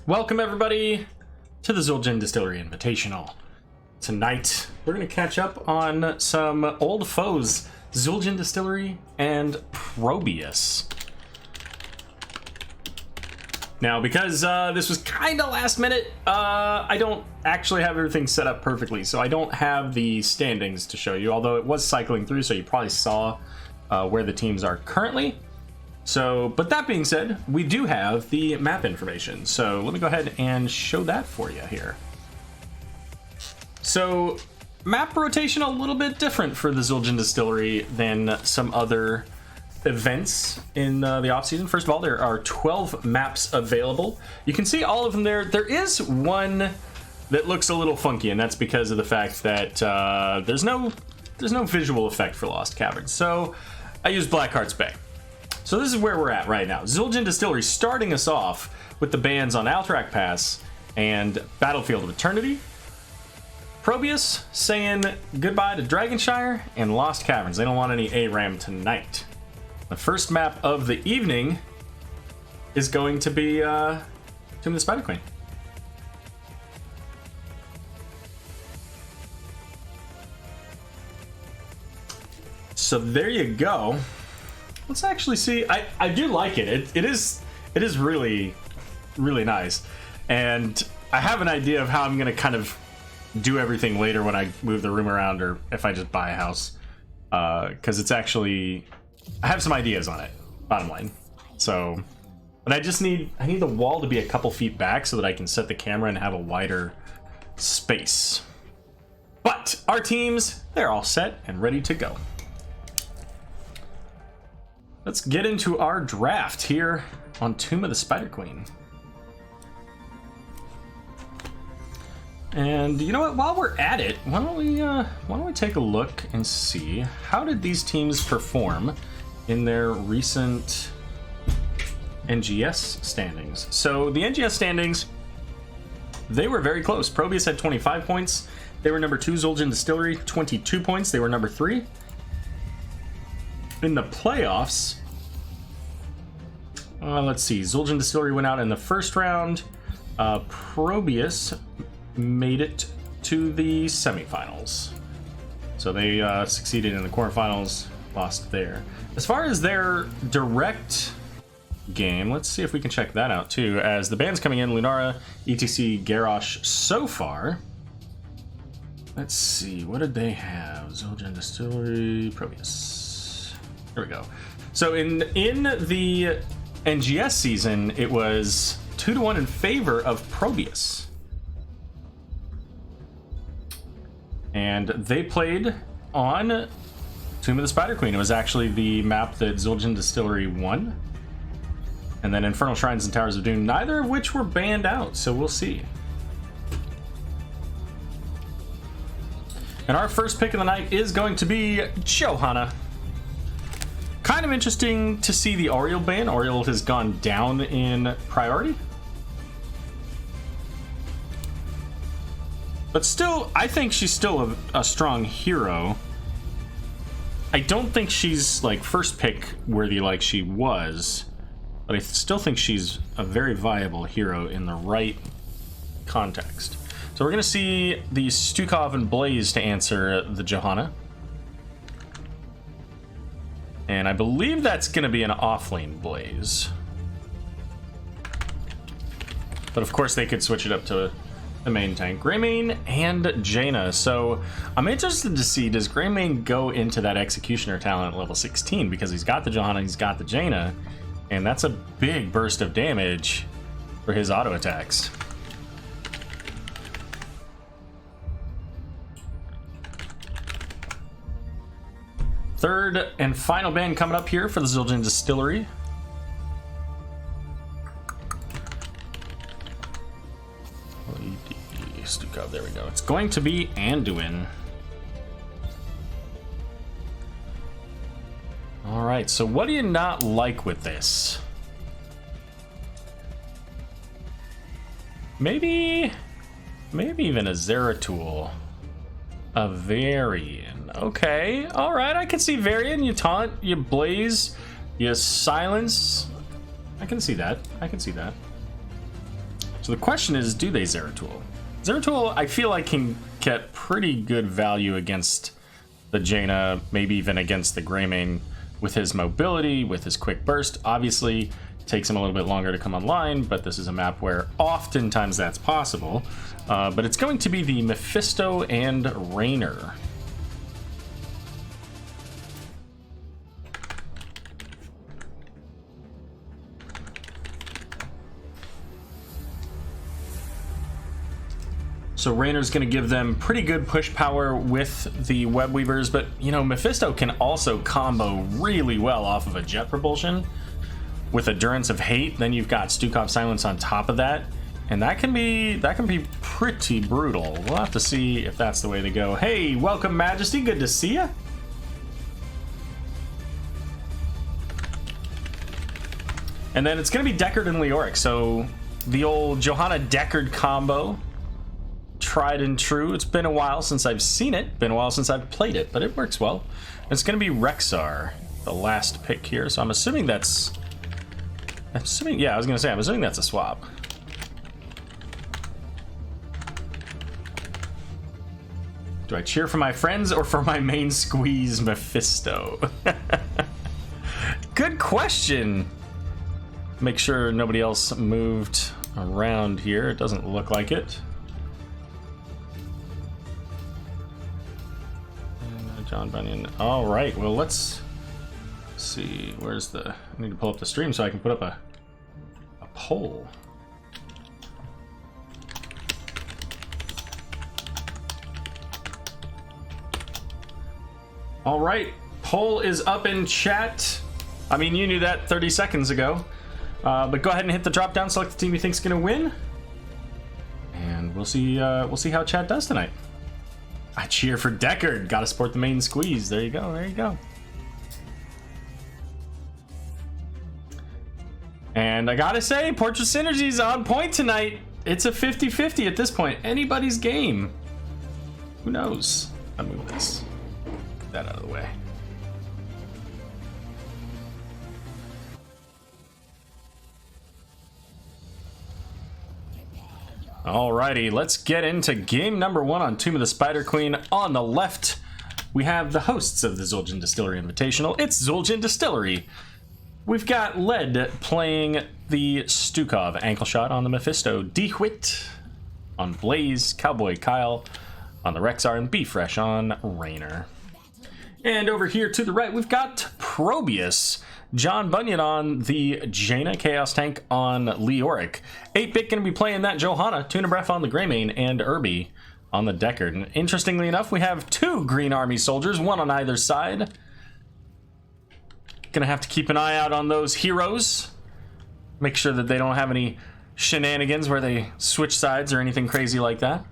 Welcome everybody to the Zul'jin Distillery Invitational. Tonight we're going to catch up on some old foes, Zul'jin Distillery and ProBUs. Now because this was kind of last minute, I don't actually have everything set up perfectly, so I don't have the standings to show you, although it was cycling through, so you probably saw where the teams are currently. So, but that being said, we do have the map information. So let me go ahead and show that for you here. So map rotation a little bit different for the Zul'jin Distillery than some other events in the off season. First of all, there are 12 maps available. You can see all of them there. There is one that looks a little funky, and that's because of the fact that there's no visual effect for Lost Caverns. So I used Blackheart's Bay. So this is where we're at right now. Zul'jin Distillery starting us off with the bans on Alterac Pass and Battlefield of Eternity. ProBUs saying goodbye to Dragonshire and Lost Caverns. They don't want any ARAM tonight. The first map of the evening is going to be Tomb of the Spider Queen. So there you go. Let's actually see. I do like it. It is really nice, and I have an idea of how I'm gonna kind of do everything later when I move the room around, or if I just buy a house, because it's actually, I have some ideas on it, bottom line. So, but I need the wall to be a couple feet back so that I can set the camera and have a wider space. But our teams, they're all set and ready to go. Let's get into our draft here on Tomb of the Spider Queen. And you know what? While we're at it, why don't we take a look and see how did these teams perform in their recent NGS standings. So the NGS standings, they were very close. ProBUs had 25 points. They were number 2. Zul'jin Distillery 22 points. They were number 3. In the playoffs, let's see. Zul'jin Distillery went out in the first round. ProBUs made it to the semifinals. So they succeeded in the quarterfinals, lost there. As far as their direct game, let's see if we can check that out too. As the bands coming in, Lunara, ETC, Garrosh so far. Let's see, what did they have? Zul'jin Distillery, ProBUs. There we go. So in the NGS season, it was 2-1 in favor of ProBUs. And they played on Tomb of the Spider Queen. It was actually the map that Zul'jin Distillery won. And then Infernal Shrines and Towers of Doom, neither of which were banned out, so we'll see. And our first pick of the night is going to be Johanna. Kind of interesting to see the Oriole ban. Oriole has gone down in priority. But still, I think she's still a strong hero. I don't think she's like first pick worthy like she was, but I still think she's a very viable hero in the right context. So we're going to see the Stukov and Blaze to answer the Johanna. And I believe that's going to be an offlane Blaze. But of course they could switch it up to the main tank. Greymane and Jaina. So I'm interested to see, does Greymane go into that Executioner talent at level 16? Because he's got the Johanna, he's got the Jaina. And that's a big burst of damage for his auto attacks. Third and final ban coming up here for the Zul'jin Distillery. Stukov, there we go. It's going to be Anduin. All right, so what do you not like with this? Maybe even a Zeratul. A Varian. Okay, all right, I can see Varian. You taunt, you blaze, you silence. I can see that. So the question is, do they Zeratul? Zeratul, I feel like, can get pretty good value against the Jaina, maybe even against the Greymane with his mobility, with his quick burst. Obviously, it takes him a little bit longer to come online, but this is a map where oftentimes that's possible. But it's going to be the Mephisto and Rainer. So Rainer's going to give them pretty good push power with the Web Weavers, but, you know, Mephisto can also combo really well off of a jet propulsion with Endurance of Hate. Then you've got Stukov Silence on top of that, and that can be pretty brutal. We'll have to see if that's the way to go. Hey, welcome, Majesty. Good to see ya. And then it's going to be Deckard and Leoric. So the old Johanna Deckard combo. Tried and true. It's been a while since I've seen it, been a while since I've played it, but it works well. It's going to be Rexar, the last pick here, so I'm assuming that's... I'm assuming that's a swap. Do I cheer for my friends or for my main squeeze, Mephisto? Good question. Make sure nobody else moved around here. It doesn't look like it. John Bunyan. All right, well, let's see. Where's the... I need to pull up the stream so I can put up a poll. All right, poll is up in chat. I mean, you knew that 30 seconds ago. But go ahead and hit the drop down, select the team you think's gonna win. And we'll see how chat does tonight. I cheer for Deckard. Gotta support the main squeeze. There you go. There you go. And I gotta say, Portrait Synergy's on point tonight. It's a 50-50 at this point. Anybody's game. Who knows? I'll move this. Get that out of the way. Alrighty, let's get into game number 1 on Tomb of the Spider Queen. On the left, we have the hosts of the Zul'jin Distillery Invitational. It's Zul'jin Distillery. We've got Led playing the Stukov ankle shot on the Mephisto, D-Whit on Blaze, Cowboy Kyle on the Rexar, and B-Fresh on Rainer. And over here to the right, we've got ProBUs. John Bunyan on the Jaina, Chaos Tank on Leoric. 8-Bit going to be playing that Johanna, Tuna Breath on the Greymane, and Irby on the Deckard. And interestingly enough, we have 2 Green Army soldiers, one on either side. Gonna have to keep an eye out on those heroes. Make sure that they don't have any shenanigans where they switch sides or anything crazy like that.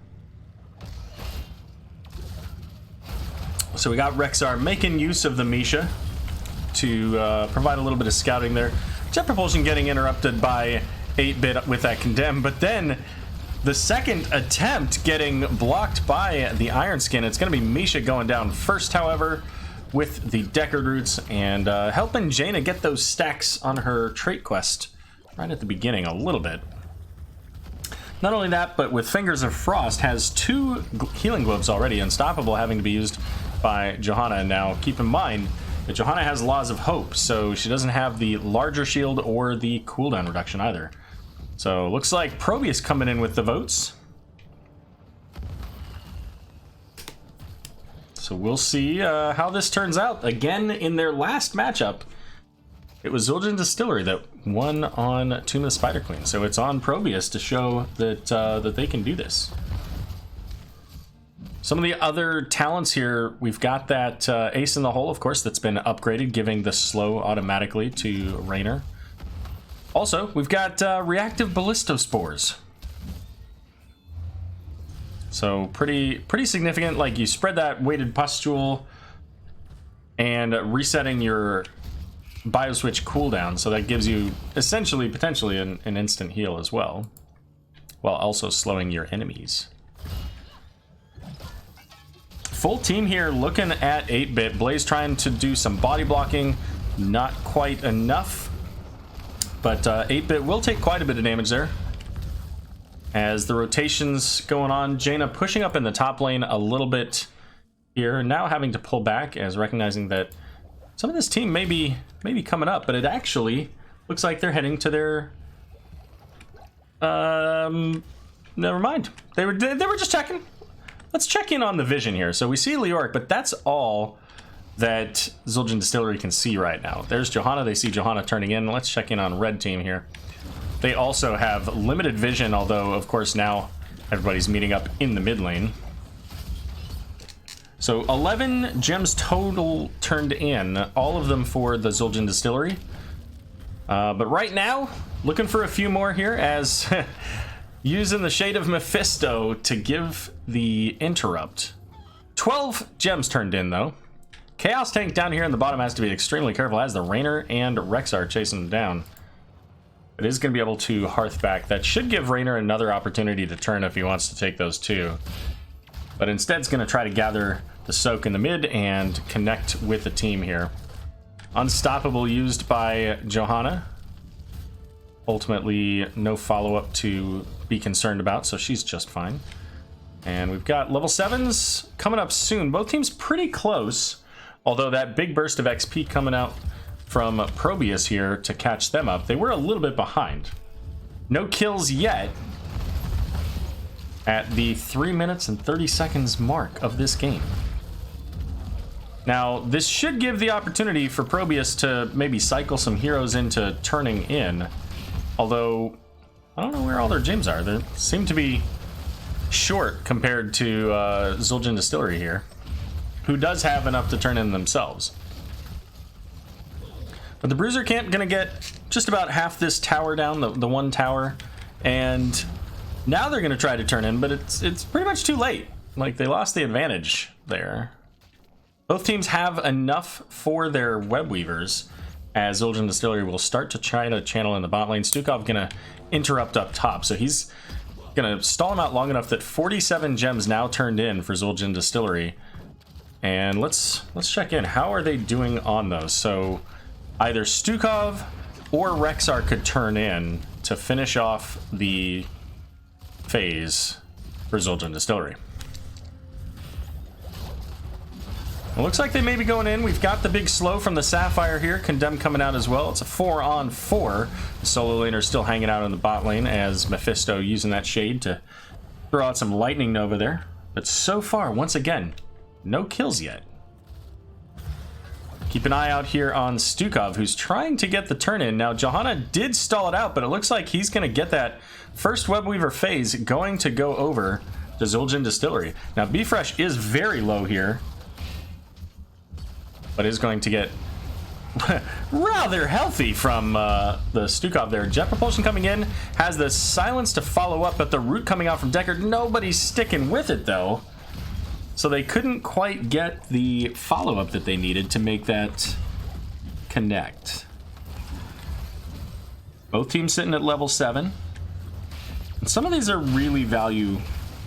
So we got Rexar making use of the Misha to provide a little bit of scouting there. Jet propulsion getting interrupted by 8-Bit with that condemn, but then the second attempt getting blocked by the Iron Skin. It's going to be Misha going down first, however, with the Deckard roots, and helping Jaina get those stacks on her trait quest right at the beginning a little bit. Not only that, but with Fingers of Frost has 2 healing globes already, Unstoppable having to be used by Johanna. Now keep in mind that Johanna has Laws of Hope, so she doesn't have the larger shield or the cooldown reduction either. So looks like ProBUs coming in with the votes. So we'll see how this turns out. Again, in their last matchup, it was Zul'jin Distillery that won on Tomb of the Spider Queen. So it's on ProBUs to show that that they can do this. Some of the other talents here, we've got that Ace in the Hole, of course, that's been upgraded, giving the slow automatically to Rainer. Also, we've got Reactive Ballistospores. So pretty significant. Like, you spread that weighted pustule and resetting your bioswitch cooldown, so that gives you essentially potentially an instant heal as well, while also slowing your enemies. Full team here looking at 8-Bit. Blaze trying to do some body blocking, not quite enough, but 8-Bit will take quite a bit of damage there. As the rotations going on, Jaina pushing up in the top lane a little bit here, now having to pull back as recognizing that some of this team may be coming up, but it actually looks like they're heading to their never mind. They were just checking. Let's check in on the vision here. So we see Leoric, but that's all that Zul'jin Distillery can see right now. There's Johanna. They see Johanna turning in. Let's check in on red team here. They also have limited vision, although of course now everybody's meeting up in the mid lane. So 11 gems total turned in, all of them for the Zul'jin Distillery. But right now, looking for a few more here as using the Shade of Mephisto to give the interrupt. 12 gems turned in though. Chaos Tank down here in the bottom has to be extremely careful as the Raynor and Rexar chasing him down. It is going to be able to Hearth back. That should give Raynor another opportunity to turn if he wants to take those two. But instead it's going to try to gather the soak in the mid and connect with the team here. Unstoppable used by Johanna. Ultimately, no follow-up to be concerned about, so she's just fine. And we've got level 7s coming up soon. Both teams pretty close, although that big burst of XP coming out from ProBUs here to catch them up. They were a little bit behind. No kills yet at the 3 minutes and 30 seconds mark of this game. Now, this should give the opportunity for ProBUs to maybe cycle some heroes into turning in. Although, I don't know where all their gems are. They seem to be short compared to Zul'jin Distillery here, who does have enough to turn in themselves. But the Bruiser Camp gonna get just about half this tower down, the one tower, and now they're gonna try to turn in, but it's pretty much too late. Like, they lost the advantage there. Both teams have enough for their web weavers, as Zul'jin Distillery will start to try to channel in the bot lane. Stukov gonna interrupt up top, so he's gonna stall him out long enough that 47 gems now turned in for Zul'jin Distillery. And let's check in. How are they doing on those? So either Stukov or Rexar could turn in to finish off the phase for Zul'jin Distillery. It looks like they may be going in. We've got the big slow from the Sapphire here. Condemn coming out as well. It's a 4-on-4. The solo laner still hanging out in the bot lane as Mephisto using that shade to throw out some lightning nova there. But so far, once again, no kills yet. Keep an eye out here on Stukov, who's trying to get the turn in. Now, Johanna did stall it out, but it looks like he's going to get that first Webweaver phase going to go over to Zul'jin Distillery. Now, B-Fresh is very low here, but is going to get rather healthy from the Stukov there. Jet Propulsion coming in, has the silence to follow up, but the root coming out from Deckard. Nobody's sticking with it, though. So they couldn't quite get the follow-up that they needed to make that connect. Both teams sitting at level 7. And some of these are really value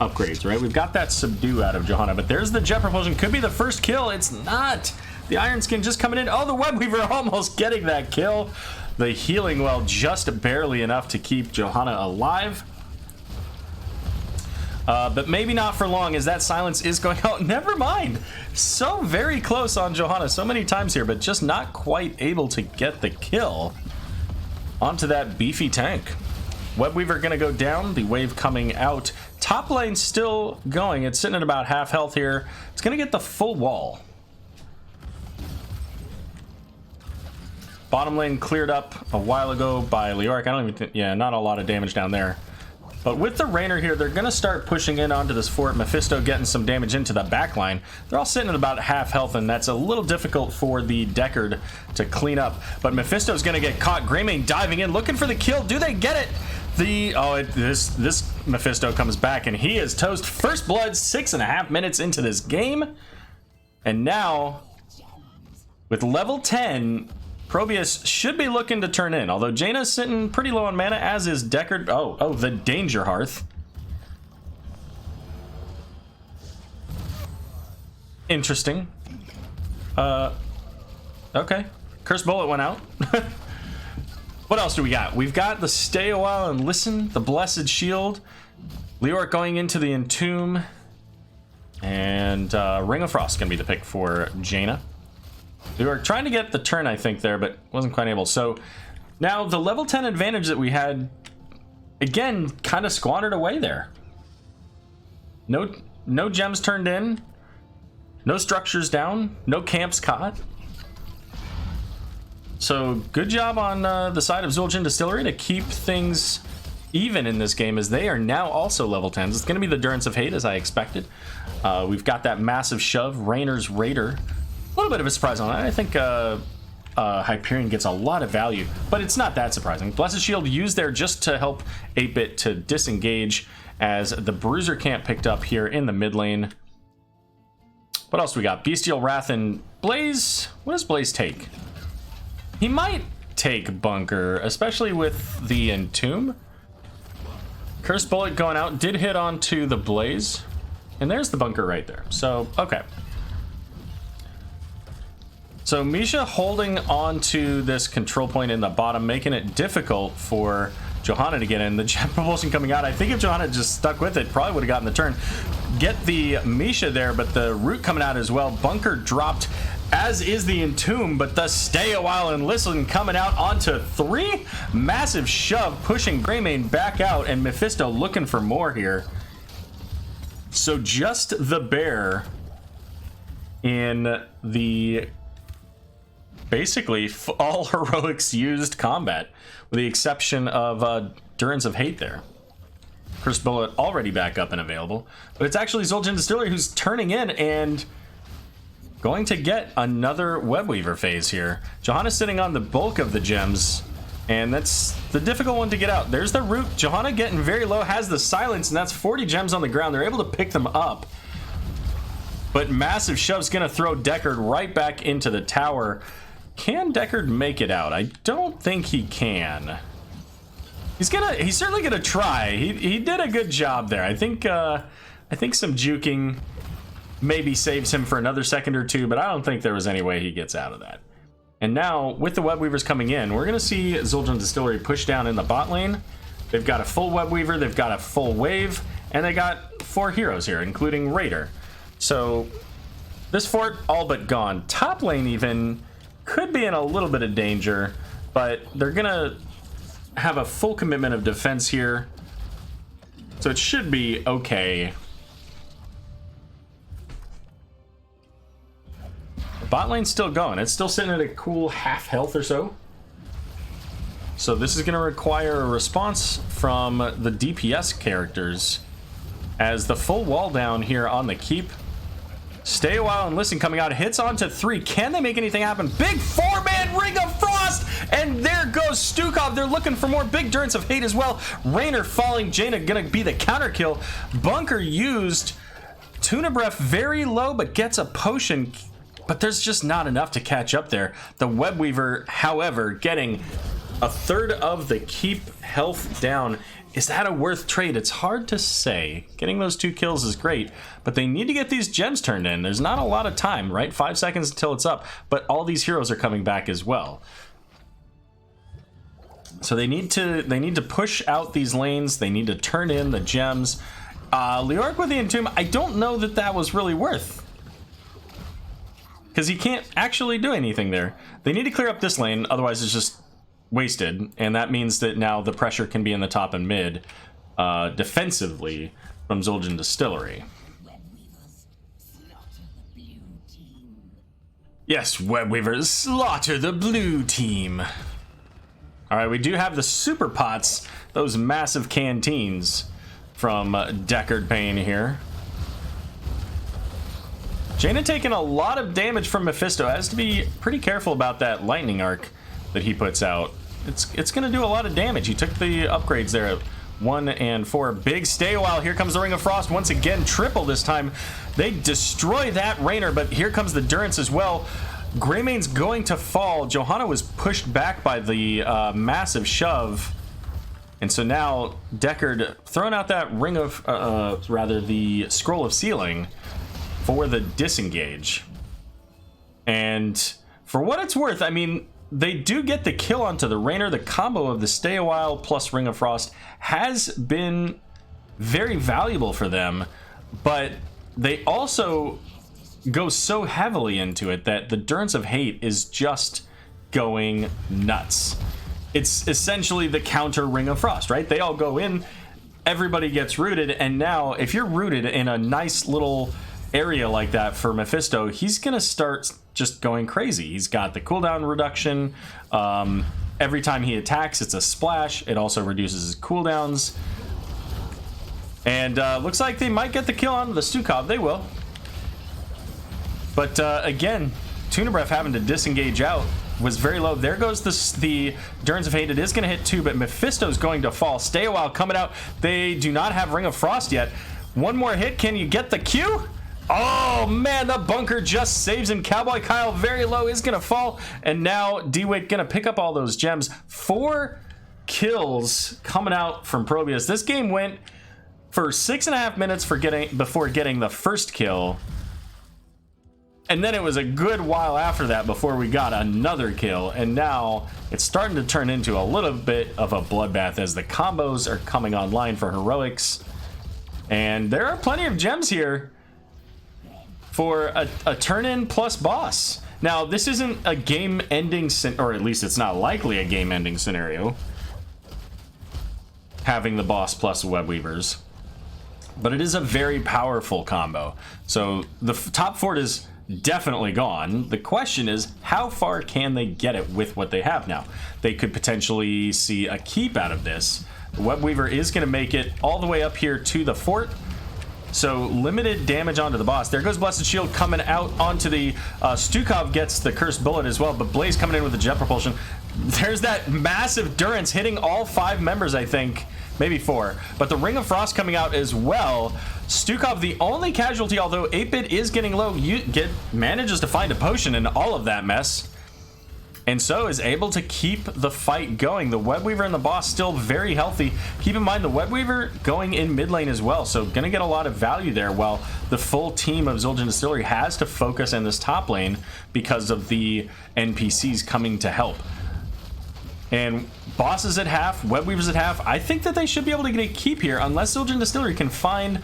upgrades, right? We've got that Subdue out of Johanna, but there's the Jet Propulsion. Could be the first kill. It's not. The Iron Skin just coming in. Oh, the Webweaver almost getting that kill. The Healing Well just barely enough to keep Johanna alive. But maybe not for long, as that silence is going out. Never mind. So very close on Johanna so many times here, but just not quite able to get the kill onto that beefy tank. Webweaver going to go down. The wave coming out. Top lane still going. It's sitting at about half health here. It's going to get the full wall. Bottom lane cleared up a while ago by Leoric. I don't even think, yeah, not a lot of damage down there. But with the Raynor here, they're going to start pushing in onto this fort. Mephisto getting some damage into the back line. They're all sitting at about half health, and that's a little difficult for the Deckard to clean up. But Mephisto's going to get caught. Greymane diving in, looking for the kill. Do they get it? This Mephisto comes back, and he is toast. First blood, 6.5 minutes into this game. And now, with level 10... ProBUs should be looking to turn in, although Jaina's sitting pretty low on mana, as is Deckard. Oh, the Danger Hearth. Interesting. Okay. Curse Bullet went out. What else do we got? We've got the Stay a While and Listen, the Blessed Shield. Leoric going into the Entomb. And Ring of Frost going to be the pick for Jaina. Leoric trying to get the turn, I think, there, but wasn't quite able. So now the level 10 advantage that we had, again, kind of squandered away there. No gems turned in. No structures down. No camps caught. So good job on the side of Zul'jin Distillery to keep things even in this game, as they are now also level 10s. It's going to be the Durance of Hate, as I expected. We've got that massive shove. Rainer's Raider. A little bit of a surprise on that. I think Hyperion gets a lot of value, but it's not that surprising. Blessed Shield used there just to help 8-Bit to disengage, as the Bruiser camp picked up here in the mid lane. What else we got? Bestial Wrath and Blaze. What does Blaze take? He might take Bunker, especially with the Entomb. Cursed Bullet going out, did hit onto the Blaze. And there's the Bunker right there. So, okay. So Misha holding on to this control point in the bottom, making it difficult for Johanna to get in. The Jet Propulsion coming out. I think if Johanna just stuck with it, probably would have gotten the turn. Get the Misha there, but the root coming out as well. Bunker dropped, as is the Entomb, but the Stay a While and Listen coming out onto 3. Massive shove, pushing Greymane back out, and Mephisto looking for more here. So just the bear in the basically all heroics used combat, with the exception of Durance of Hate there. Cursed Bullet already back up and available, but it's actually Zul'jin Distillery who's turning in and going to get another Webweaver phase here. Johanna's sitting on the bulk of the gems, and that's the difficult one to get out. There's the root. Johanna getting very low, has the silence, and that's 40 gems on the ground. They're able to pick them up, but massive shove's gonna throw Deckard right back into the tower. Can Deckard make it out? I don't think he can. He's certainly gonna try. He did a good job there. I think some juking maybe saves him for another second or two, but I don't think there was any way he gets out of that. And now, with the Webweavers coming in, we're gonna see Zul'jin Distillery push down in the bot lane. They've got a full Webweaver, they've got a full wave, and they got 4 heroes here, including Raider. So this fort all but gone. Top lane even could be in a little bit of danger, but they're gonna have a full commitment of defense here, so it should be okay. The bot lane's still going. It's still sitting at a cool half health or so. So this is going to require a response from the DPS characters, as the full wall down here on the keep. Stay a While and Listen coming out, hits onto 3. Can they make anything happen? Big 4-man Ring of Frost, and there goes Stukov. They're looking for more. Big Durance of Hate as well. Rainer falling, Jaina gonna be the counter kill. Bunker used. Tuna Breath very low, but gets a potion, but there's just not enough to catch up there. The Webweaver, however, getting a third of the keep health down. Is that a worth trade? It's hard to say. Getting those 2 kills is great, but they need to get these gems turned in. There's not a lot of time, right? 5 seconds until it's up, but all these heroes are coming back as well. So they need to push out these lanes. They need to turn in the gems. Leoric with the Entomb, I don't know that that was really worth, because he can't actually do anything there. They need to clear up this lane, otherwise it's just wasted, and that means that now the pressure can be in the top and mid defensively from Zul'jin Distillery. Yes, Webweavers, slaughter the blue team. Alright, we do have the super pots, those massive canteens from Deckard Payne here. Jaina taking a lot of damage from Mephisto. Has to be pretty careful about that lightning arc that he puts out. It's going to do a lot of damage. He took the upgrades there at 1 and 4. Big Stay a While. Here comes the Ring of Frost once again. Triple this time. They destroy that Rainer, but here comes the Durance as well. Greymane's going to fall. Johanna was pushed back by the massive shove. And so now Deckard throwing out that ring of, rather the Scroll of Sealing for the disengage. And for what it's worth, I mean, they do get the kill onto the Rainer. The combo of the Stay a While plus Ring of Frost has been very valuable for them, but they also go so heavily into it that the Durance of Hate is just going nuts. It's essentially the counter Ring of Frost, right? They all go in, everybody gets rooted, and now if you're rooted in a nice little area like that for Mephisto, he's gonna start just going crazy. He's got the cooldown reduction. Every time he attacks, it's a splash. It also reduces his cooldowns. And looks like they might get the kill on the Stukov. They will. But again, Tuna Breath having to disengage out was very low. There goes the Durance of Hate. It is going to hit 2, but Mephisto's going to fall. Stay a while coming out. They do not have Ring of Frost yet. One more hit. Can you get the Q? Oh, man, the bunker just saves him. Cowboy Kyle very low is going to fall. And now D-Wade going to pick up all those gems. 4 kills coming out from ProBUs. This game went for 6.5 minutes before getting the first kill. And then it was a good while after that before we got another kill. And now it's starting to turn into a little bit of a bloodbath as the combos are coming online for heroics. And there are plenty of gems here for a turn-in plus boss. Now, this isn't a game-ending, or at least it's not likely a game-ending scenario, having the boss plus web weavers. But it is a very powerful combo. So the top fort is definitely gone. The question is, how far can they get it with what they have now? They could potentially see a keep out of this. The web weaver is going to make it all the way up here to the fort. So limited damage onto the boss. There goes Blessed Shield coming out onto the Stukov gets the Cursed Bullet as well, but Blaze coming in with the jet propulsion. There's that massive Durance hitting all 5 members, I think. Maybe 4. But the Ring of Frost coming out as well. Stukov, the only casualty, although 8-Bit is getting low, manages to find a potion in all of that mess. And so is able to keep the fight going. The Web Weaver and the boss still very healthy. Keep in mind the Web Weaver going in mid lane as well, so gonna get a lot of value there, while the full team of Zul'jin Distillery has to focus in this top lane because of the NPCs coming to help. And bosses at half, Web Weavers at half. I think that they should be able to get a keep here unless Zul'jin Distillery can find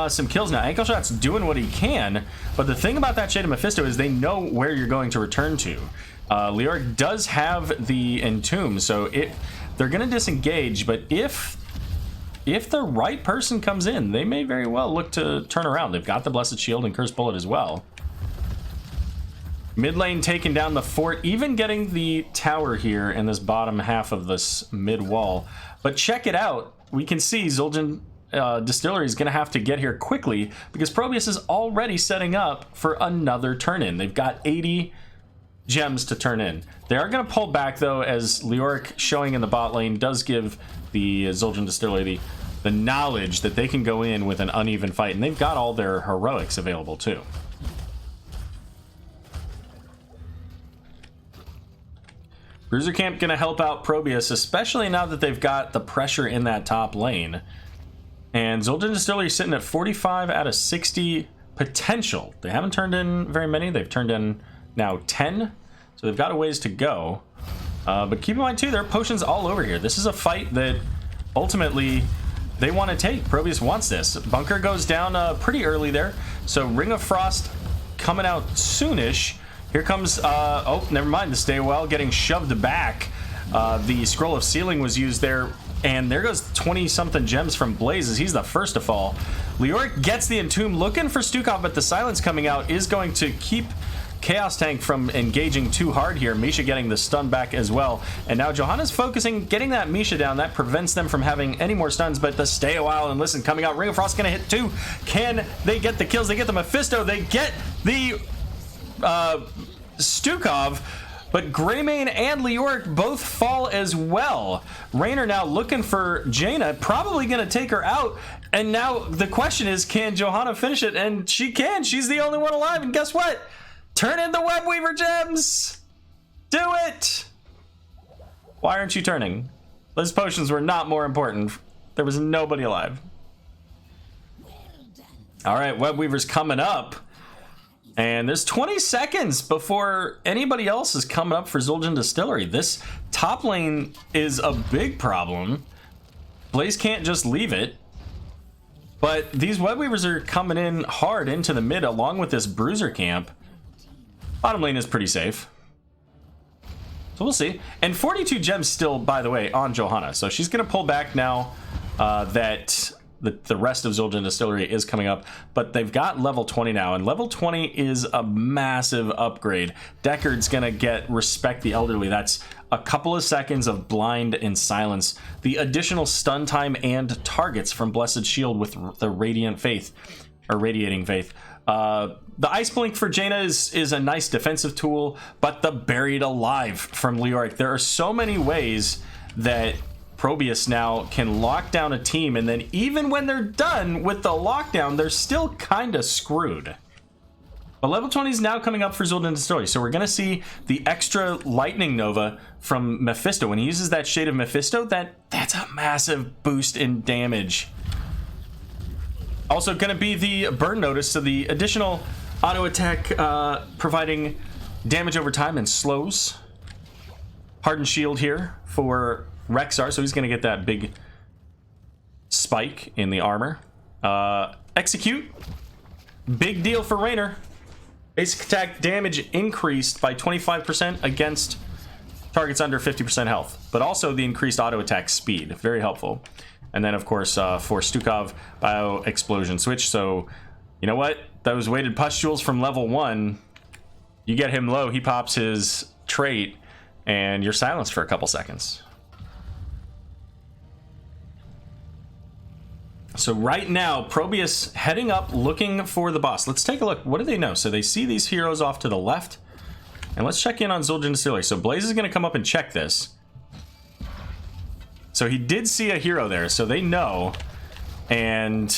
some kills. Now, Ankle Shot's doing what he can, but the thing about that Shade of Mephisto is they know where you're going to return to. Leoric does have the Entomb, so they're going to disengage, but if the right person comes in, they may very well look to turn around. They've got the Blessed Shield and Cursed Bullet as well. Mid lane taking down the fort, even getting the tower here in this bottom half of this mid wall. But check it out. We can see Zul'jin Distillery is going to have to get here quickly because ProBUs is already setting up for another turn-in. They've got 80 gems to turn in. They are going to pull back, though, as Leoric showing in the bot lane does give the Zul'jin Distillery the knowledge that they can go in with an uneven fight. And they've got all their heroics available, too. Bruiser Camp going to help out ProBUs, especially now that they've got the pressure in that top lane. And Zul'jin Distillery sitting at 45 out of 60 potential. They haven't turned in very many. They've turned in now 10. So they've got a ways to go. But keep in mind, too, there are potions all over here. This is a fight that ultimately they want to take. ProBUs wants this. Bunker goes down pretty early there. So Ring of Frost coming out soonish. Here comes, oh, never mind, the Staywell getting shoved back. The Scroll of Sealing was used there, and there goes 20-something gems from Blaze as he's the first to fall. Leoric gets the Entomb, looking for Stukov, but the Silence coming out is going to keep Chaos Tank from engaging too hard here. Misha getting the stun back as well. And now Johanna's focusing, getting that Misha down. That prevents them from having any more stuns, but the Stay a While and Listen coming out. Ring of Frost gonna hit 2. Can they get the kills? They get the Mephisto. They get the Stukov, but Greymane and Leoric both fall as well. Raynor now looking for Jaina, probably going to take her out, and now the question is, can Johanna finish it? And she can. She's the only one alive, and guess what? Turn in the Web Weaver gems! Do it! Why aren't you turning? Those potions were not more important. There was nobody alive. Alright, Web Weaver's coming up. And there's 20 seconds before anybody else is coming up for Zul'jin Distillery. This top lane is a big problem. Blaze can't just leave it. But these web weavers are coming in hard into the mid along with this bruiser camp. Bottom lane is pretty safe. So we'll see. And 42 gems still, by the way, on Johanna. So she's going to pull back now that the rest of Zul'jin Distillery is coming up. But they've got level 20 now. And level 20 is a massive upgrade. Deckard's going to get Respect the Elderly. That's a couple of seconds of blind and silence. The additional stun time and targets from Blessed Shield with the Radiant Faith. Or Radiating Faith. The Ice Blink for Jaina is a nice defensive tool, but the Buried Alive from Leoric. There are so many ways that ProBUs now can lock down a team, and then even when they're done with the lockdown, they're still kind of screwed. But level 20 is now coming up for Zul'jin Distillery, so we're going to see the extra Lightning Nova from Mephisto. When he uses that Shade of Mephisto, that's a massive boost in damage. Also going to be the Burn Notice, so the additional auto attack providing damage over time and slows. Hardened Shield here for Rexar, so he's going to get that big spike in the armor. Execute. Big deal for Raynor. Basic attack damage increased by 25% against targets under 50% health, but also the increased auto attack speed. Very helpful. And then, of course, for Stukov, Bio Explosion Switch. So, you know what? Those weighted pustules from level 1, you get him low, he pops his trait, and you're silenced for a couple seconds. So right now, ProBUs heading up, looking for the boss. Let's take a look. What do they know? So they see these heroes off to the left. And let's check in on Zul'jin Distillery. So Blaze is going to come up and check this. So he did see a hero there, so they know. And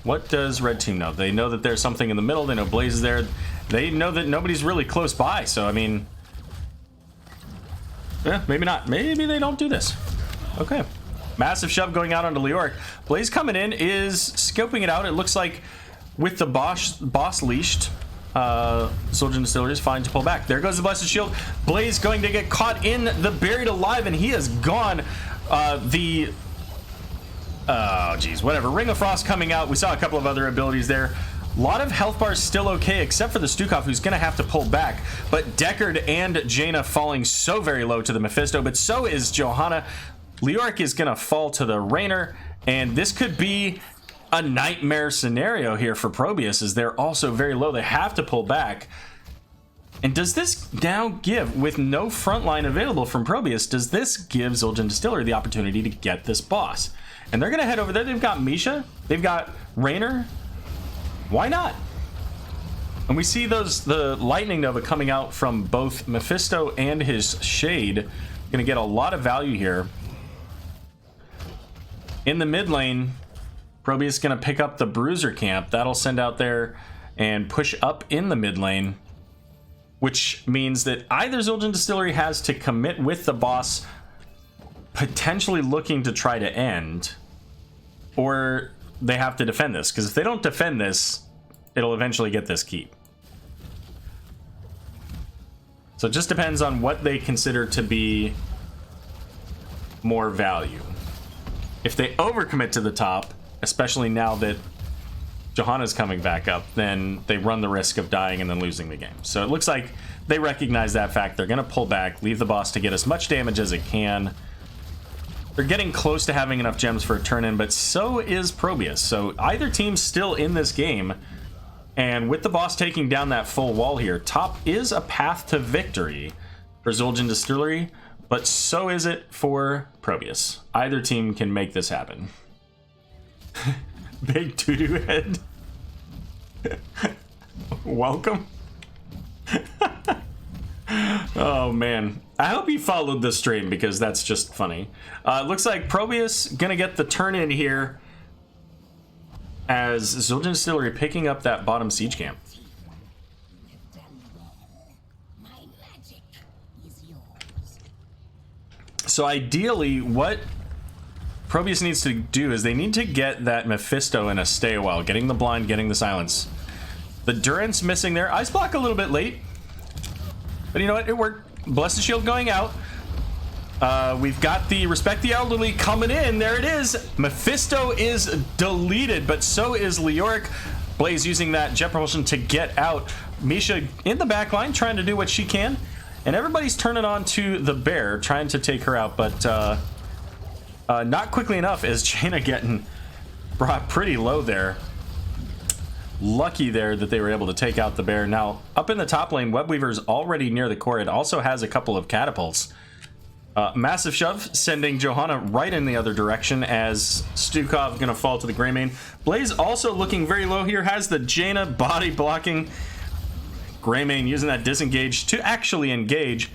what does Red Team know? They know that there's something in the middle. They know Blaze is there. They know that nobody's really close by. So, I mean, yeah, maybe not. Maybe they don't do this. Okay. Massive shove going out onto Leoric. Blaze coming in is scoping it out. It looks like with the boss leashed, Zul'jin Distillery is fine to pull back. There goes the Blessed Shield. Blaze going to get caught in the Buried Alive, and he is gone. Oh, geez, whatever. Ring of Frost coming out. We saw a couple of other abilities there. A lot of health bars still okay, except for the Stukov, who's going to have to pull back. But Deckard and Jaina falling so very low to the Mephisto, but so is Johanna. Leoric is going to fall to the Raynor, and this could be a nightmare scenario here for ProBUs, as they're also very low. They have to pull back. And does this now give, with no frontline available from ProBUs, does this give Zul'jin Distillery the opportunity to get this boss? And they're going to head over there. They've got Misha. They've got Raynor. Why not? And we see the Lightning Nova coming out from both Mephisto and his Shade. Going to get a lot of value here. In the mid lane, ProBUs is going to pick up the Bruiser camp. That'll send out there and push up in the mid lane, which means that either Zul'jin Distillery has to commit with the boss, potentially looking to try to end, or they have to defend this, because if they don't defend this, it'll eventually get this keep. So it just depends on what they consider to be more value. If they overcommit to the top, especially now that Johanna's coming back up, then they run the risk of dying and then losing the game. So it looks like they recognize that fact. They're going to pull back, leave the boss to get as much damage as it can. They're getting close to having enough gems for a turn-in, but so is ProBUs. So either team's still in this game, and with the boss taking down that full wall here, top is a path to victory for Zul'jin Distillery, but so is it for ProBUs. Either team can make this happen. Big doo-doo head. Welcome. Oh man, I hope you followed the stream, because that's just funny. Looks like ProBUs gonna get the turn in here as Zul'jin Distillery picking up that bottom siege camp. So ideally, what ProBUs needs to do is they need to get that Mephisto in a stay a while, getting the blind, getting the silence. The Durance missing there. Ice block a little bit late, but you know what? It worked. Blessed Shield going out. We've got the Respect the Elderly coming in. There it is. Mephisto is deleted, but so is Leoric. Blaze using that jet propulsion to get out. Misha in the back line trying to do what she can. And everybody's turning on to the bear, trying to take her out, but not quickly enough, as Jaina getting brought pretty low there. Lucky there that they were able to take out the bear. Now, up in the top lane, Webweaver's already near the core. It also has a couple of catapults. Massive shove, sending Johanna right in the other direction as Stukov gonna fall to the Greymane. Blaze also looking very low here, has the Jaina body blocking. Greymane using that disengage to actually engage.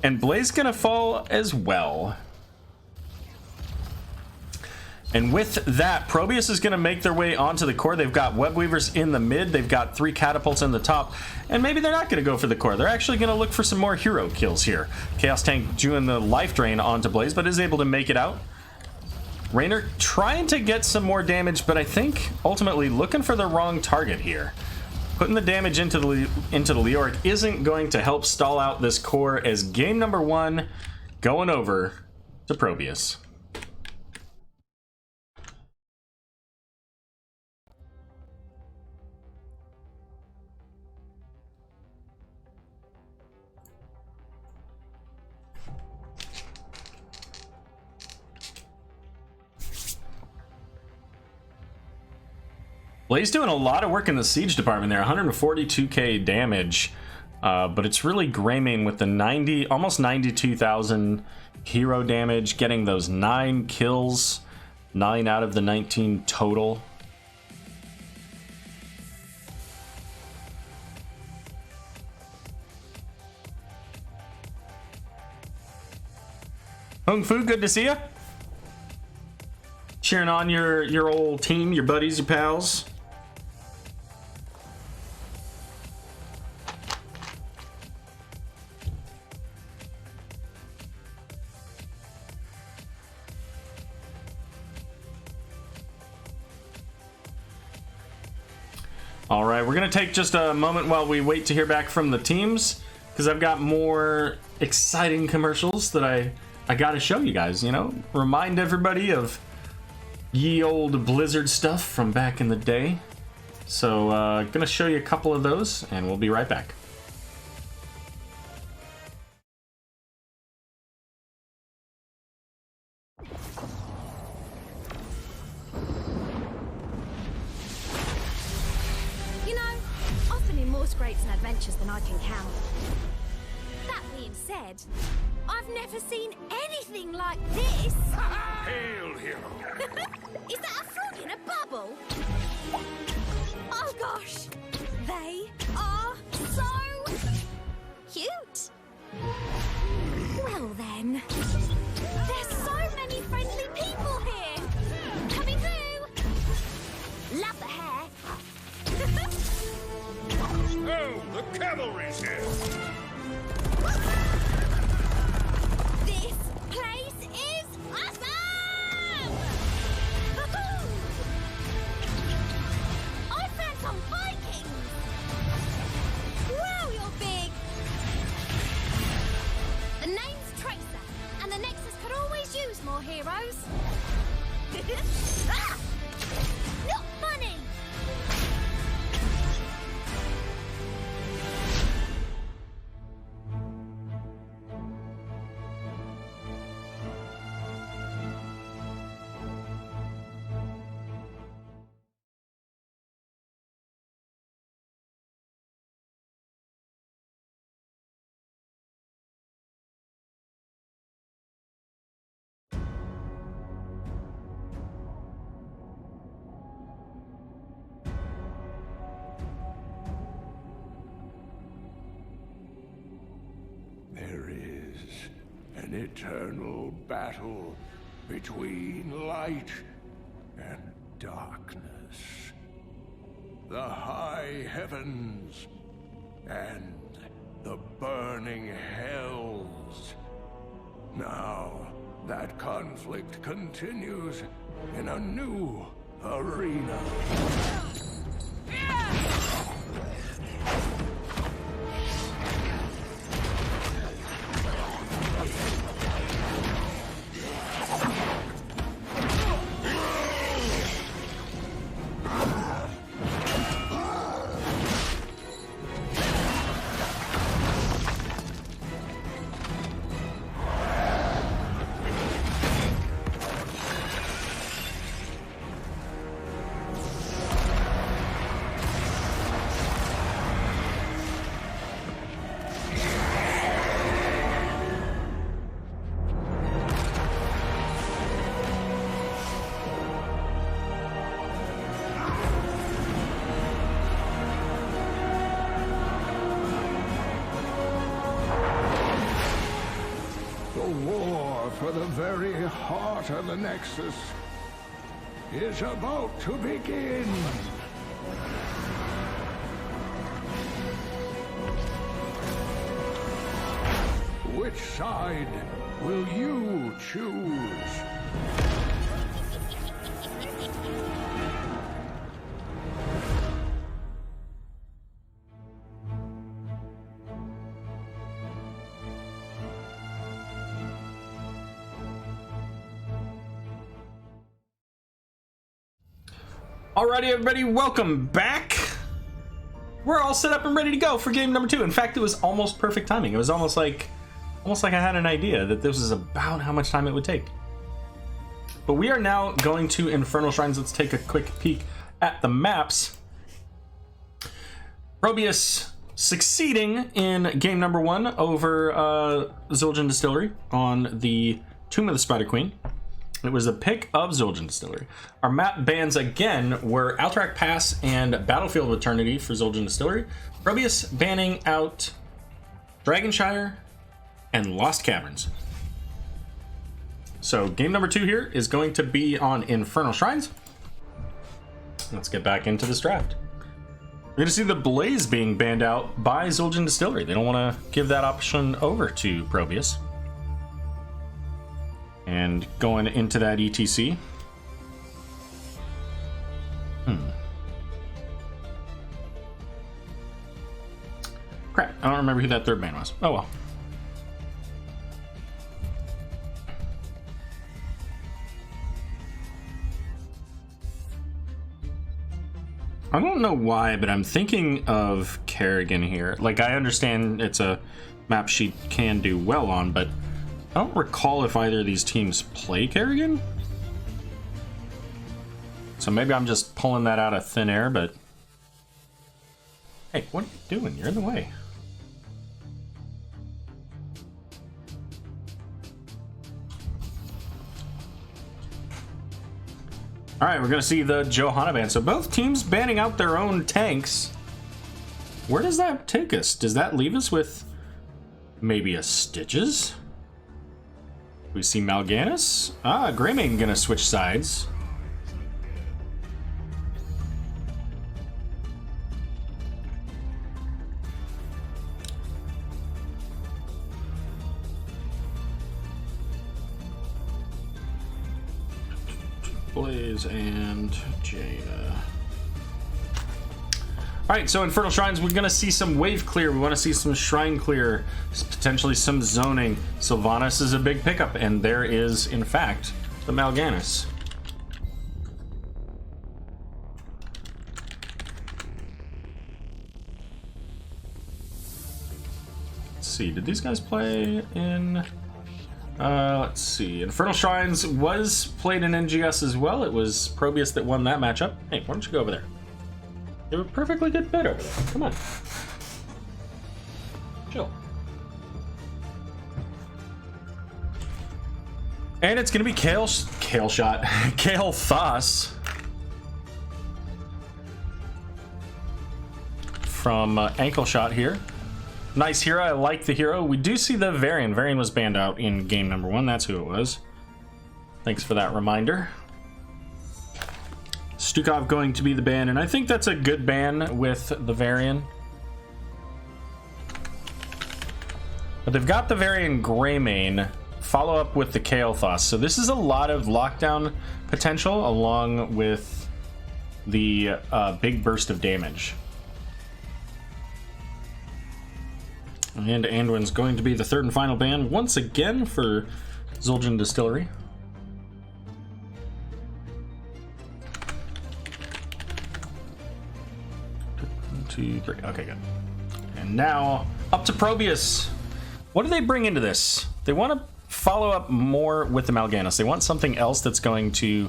And Blaze gonna fall as well. And with that, ProBUs is going to make their way onto the core. They've got Webweavers in the mid. They've got 3 catapults in the top. And maybe they're not going to go for the core. They're actually going to look for some more hero kills here. Chaos Tank doing the life drain onto Blaze, but is able to make it out. Raynor trying to get some more damage, but I think ultimately looking for the wrong target here. Putting the damage into the Leoric isn't going to help stall out this core, as game number 1 going over to ProBUs. Blaze doing a lot of work in the siege department there, 142k damage, but it's really Greymane with the almost 92,000 hero damage, getting those 9 kills, 9 out of the 19 total. Hung Fu, good to see you. Cheering on your old team, your buddies, your pals. All right, we're gonna take just a moment while we wait to hear back from the teams, because I've got more exciting commercials that I gotta show you guys, you know? Remind everybody of ye old Blizzard stuff from back in the day. So, gonna show you a couple of those, and we'll be right back. Scrapes and adventures than I can count. That being said, I've never seen anything like this. Hail, hero! Is that a frog in a bubble? Oh gosh, they are so cute. Well then, there's so many friendly people here. Coming through. Love the hair. Oh, the cavalry's here! This place is awesome! I found some Vikings! Wow, you're big! The name's Tracer, and the Nexus could always use more heroes. Ah! Not funny! There is an eternal battle between light and darkness. The high heavens and the burning hells. Now, that conflict continues in a new arena. heart of the Nexus is about to begin. Which side will you choose? Alrighty, everybody, welcome back. We're all set up and ready to go for game number 2. In fact, it was almost perfect timing. It was almost like I had an idea that this was about how much time it would take. But we are now going to Infernal Shrines. Let's take a quick peek at the maps. ProBUs succeeding in game number 1 over Zul'jin Distillery on the Tomb of the Spider Queen. It was a pick of Zul'jin Distillery. Our map bans again were Alterac Pass and Battlefield of Eternity for Zul'jin Distillery. ProBUs banning out Dragonshire and Lost Caverns. So game number 2 here is going to be on Infernal Shrines. Let's get back into this draft. We're going to see the Blaze being banned out by Zul'jin Distillery. They don't want to give that option over to ProBUs. And going into that ETC. Crap, I don't remember who that third ban was. Oh well. I don't know why, but I'm thinking of Kerrigan here. Like, I understand it's a map she can do well on, but I don't recall if either of these teams play Kerrigan. So maybe I'm just pulling that out of thin air, but... Hey, what are you doing? You're in the way. Alright, we're going to see the Johanna ban. So both teams banning out their own tanks. Where does that take us? Does that leave us with maybe a Stitches? We see Mal'Ganis. Ah, Greymane gonna switch sides. Blaze and Jaina. Alright, so Infernal Shrines, we're gonna see some wave clear. We want to see some shrine clear, potentially some zoning. Sylvanas is a big pickup, and there is, in fact, the Mal'Ganis. Let's see, did these guys play in... let's see, Infernal Shrines was played in NGS as well. It was ProBUs that won that matchup. Hey, why don't you go over there? You have a perfectly good bid over there. Come on. Chill. And it's going to be Kale Shot. Kale Thas. From Ankle Shot here. Nice hero. I like the hero. We do see the Varian. Varian was banned out in game number 1. That's who it was. Thanks for that reminder. Stukov going to be the ban, and I think that's a good ban with the Varian. But they've got the Varian Greymane, follow up with the Kael'thas, so this is a lot of lockdown potential along with the big burst of damage. And Anduin's going to be the third and final ban once again for Zul'jin Distillery. 2, 3. Okay, good. And now up to ProBUs. What do they bring into this? They want to follow up more with the Mal'Ganis. They want something else that's going to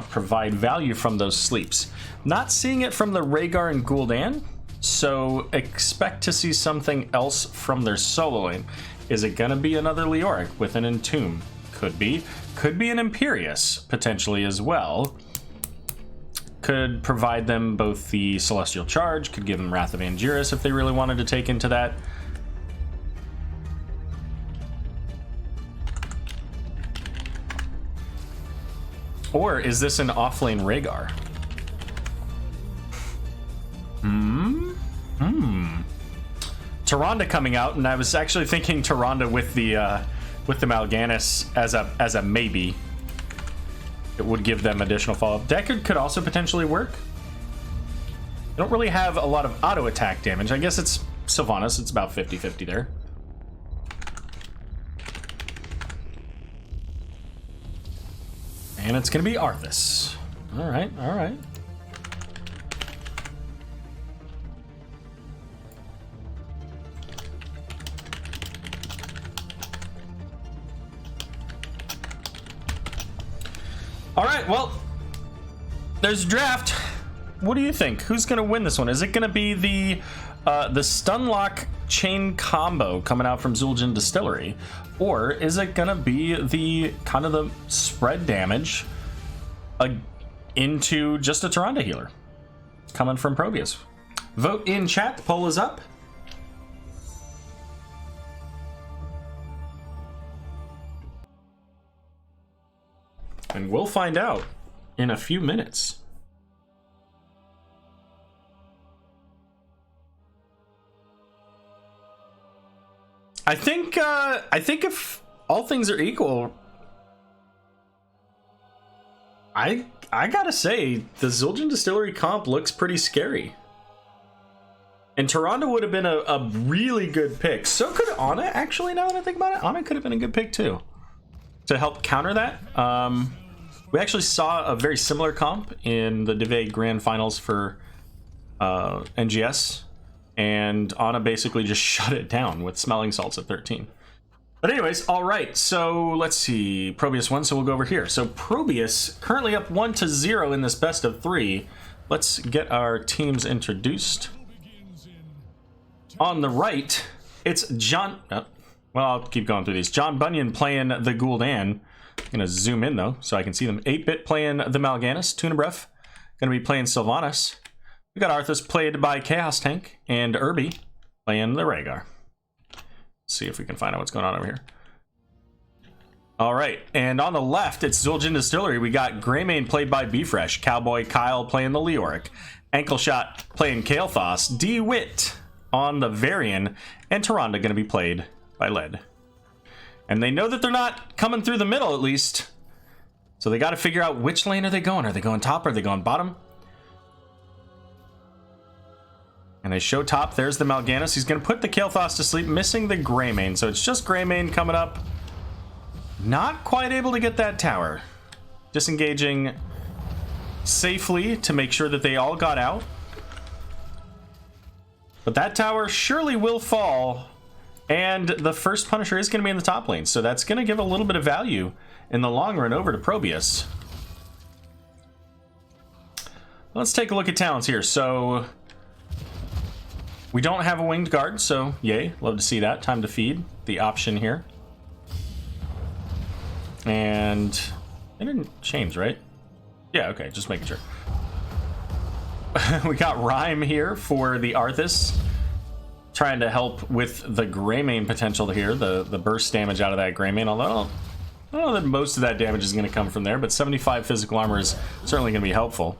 provide value from those sleeps. Not seeing it from the Rhaegar and Gul'dan, so expect to see something else from their solo lane. Is it going to be another Leoric with an Entomb? Could be. Could be an Imperius, potentially as well. Could provide them both the Celestial Charge, could give them Wrath of Angiris if they really wanted to take into that. Or is this an offlane Rhaegar? Tyrande coming out, and I was actually thinking Tyrande with the Mal'Ganis as a maybe. It would give them additional follow-up. Deckard could also potentially work. They don't really have a lot of auto attack damage. I guess it's Sylvanas. It's about 50-50 there. And it's going to be Arthas. All right, all right. All right, well, there's a draft. What do you think? Who's going to win this one? Is it going to be the Stunlock chain combo coming out from Zul'jin Distillery? Or is it going to be the kind of the spread damage into just a Tyrande healer coming from ProBUs? Vote in chat. The poll is up. And we'll find out in a few minutes. I think if all things are equal, I gotta say the Zul'jin Distillery comp looks pretty scary. And Tyrande would have been a really good pick. So could Ana, actually, now that I think about it. Ana could have been a good pick too, to help counter that. We actually saw a very similar comp in the Div Grand Finals for NGS, and Ana basically just shut it down with Smelling Salts at 13. But anyways, all right, so let's see. ProBUs won, so we'll go over here. So ProBUs currently up 1-0 in this best of 3. Let's get our teams introduced. On the right, it's John... well, I'll keep going through these. John Bunyan playing the Gul'dan. I'm going to zoom in, though, so I can see them. 8-Bit playing the Mal'Ganis. Tunabref going to be playing Sylvanas. We got Arthas played by Chaos Tank. And Irby playing the Rhaegar. Let's see if we can find out what's going on over here. All right, and on the left, it's Zul'jin Distillery. We got Greymane played by Bfresh. Cowboy Kyle playing the Leoric. Ankleshot playing Kael'thas. D-Wit on the Varian. And Tyrande going to be played by Led. And they know that they're not coming through the middle, at least. So they got to figure out which lane are they going. Are they going top or are they going bottom? And they show top. There's the Mal'Ganis. He's going to put the Kael'thas to sleep, missing the Greymane. So it's just Greymane coming up. Not quite able to get that tower. Disengaging safely to make sure that they all got out. But that tower surely will fall. And the first Punisher is going to be in the top lane. So that's going to give a little bit of value in the long run over to ProBUs. Let's take a look at talents here. So we don't have a winged guard, so yay, love to see that. Time to feed, the option here. And it didn't change, right? Yeah, okay, just making sure. We got Rhyme here for the Arthas, trying to help with the Greymane potential here, the burst damage out of that Greymane, although I don't know that most of that damage is going to come from there, but 75 physical armor is certainly going to be helpful.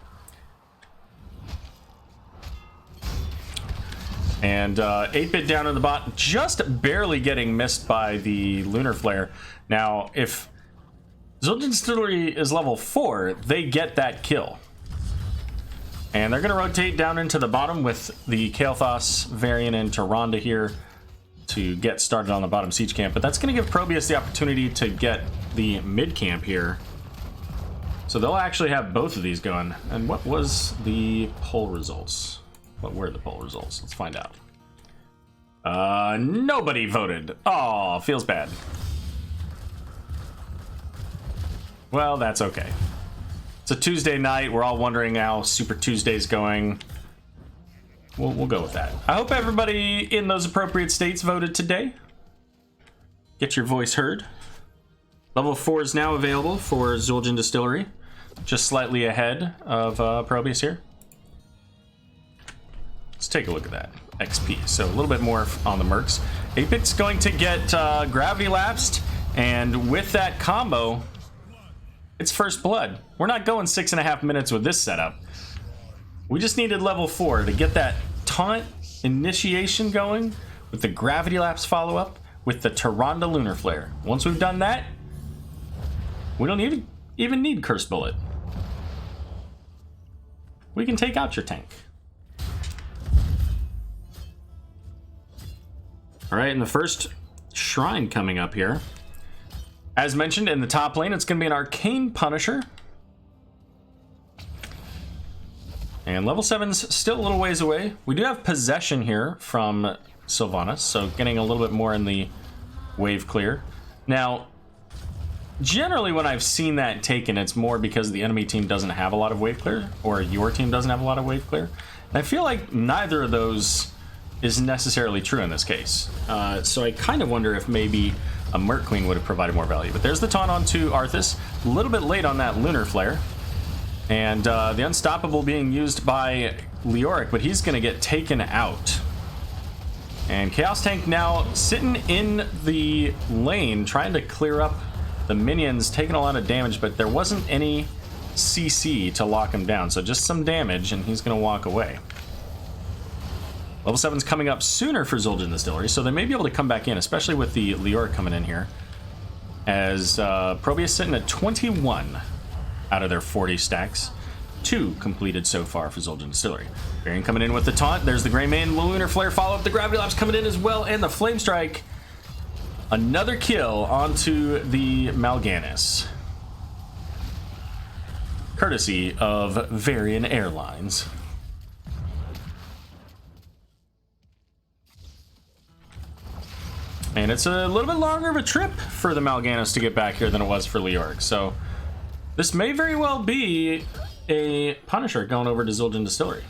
And 8-Bit down in the bot, just barely getting missed by the Lunar Flare. Now, if Zul'jin Distillery is level 4, they get that kill. And they're going to rotate down into the bottom with the Kael'thas, Varian, and Tyrande here to get started on the bottom siege camp. But that's going to give ProBUs the opportunity to get the mid camp here. So they'll actually have both of these going. And what was the poll results? What were the poll results? Let's find out. Nobody voted. Oh, feels bad. Well, that's okay. It's a Tuesday night. We're all wondering how Super Tuesday's going. We'll go with that. I hope everybody in those appropriate states voted today. Get your voice heard. Level 4 is now available for Zul'jin Distillery. Just slightly ahead of ProBUs here. Let's take a look at that. XP. So a little bit more on the Mercs. 8-Bit's going to get Gravity Lapsed. And with that combo, It's first blood. We're not going 6.5 minutes with this setup. We just needed level 4 to get that taunt initiation going with the gravity lapse follow-up with the Tyrande lunar flare. Once we've done that, we don't even need Curse Bullet. We can take out your tank. Alright, and the first shrine coming up here. As mentioned, in the top lane, it's going to be an Arcane Punisher. And level 7's still a little ways away. We do have Possession here from Sylvanas, so getting a little bit more in the wave clear. Now, generally when I've seen that taken, it's more because the enemy team doesn't have a lot of wave clear, or your team doesn't have a lot of wave clear. And I feel like neither of those is necessarily true in this case. So I kind of wonder if maybe a Merc Queen would have provided more value. But there's the taunt onto Arthas. A little bit late on that Lunar Flare. And the Unstoppable being used by Leoric, but he's going to get taken out. And Chaos Tank now sitting in the lane, trying to clear up the minions, taking a lot of damage, but there wasn't any CC to lock him down. So just some damage, and he's going to walk away. Level 7's coming up sooner for Zul'jin Distillery, so they may be able to come back in, especially with the Leoric coming in here. As ProBUs sitting at 21 out of their 40 stacks. 2 completed so far for Zul'jin Distillery. Varian coming in with the taunt. There's the Grey Mane, the Lunar Flare follow-up. The Gravity Lapse coming in as well, and the Flame Strike. Another kill onto the Mal'Ganis. Courtesy of Varian Airlines. And it's a little bit longer of a trip for the Mal'Ganis to get back here than it was for Leoric. So this may very well be a Punisher going over to Zul'jin Distillery.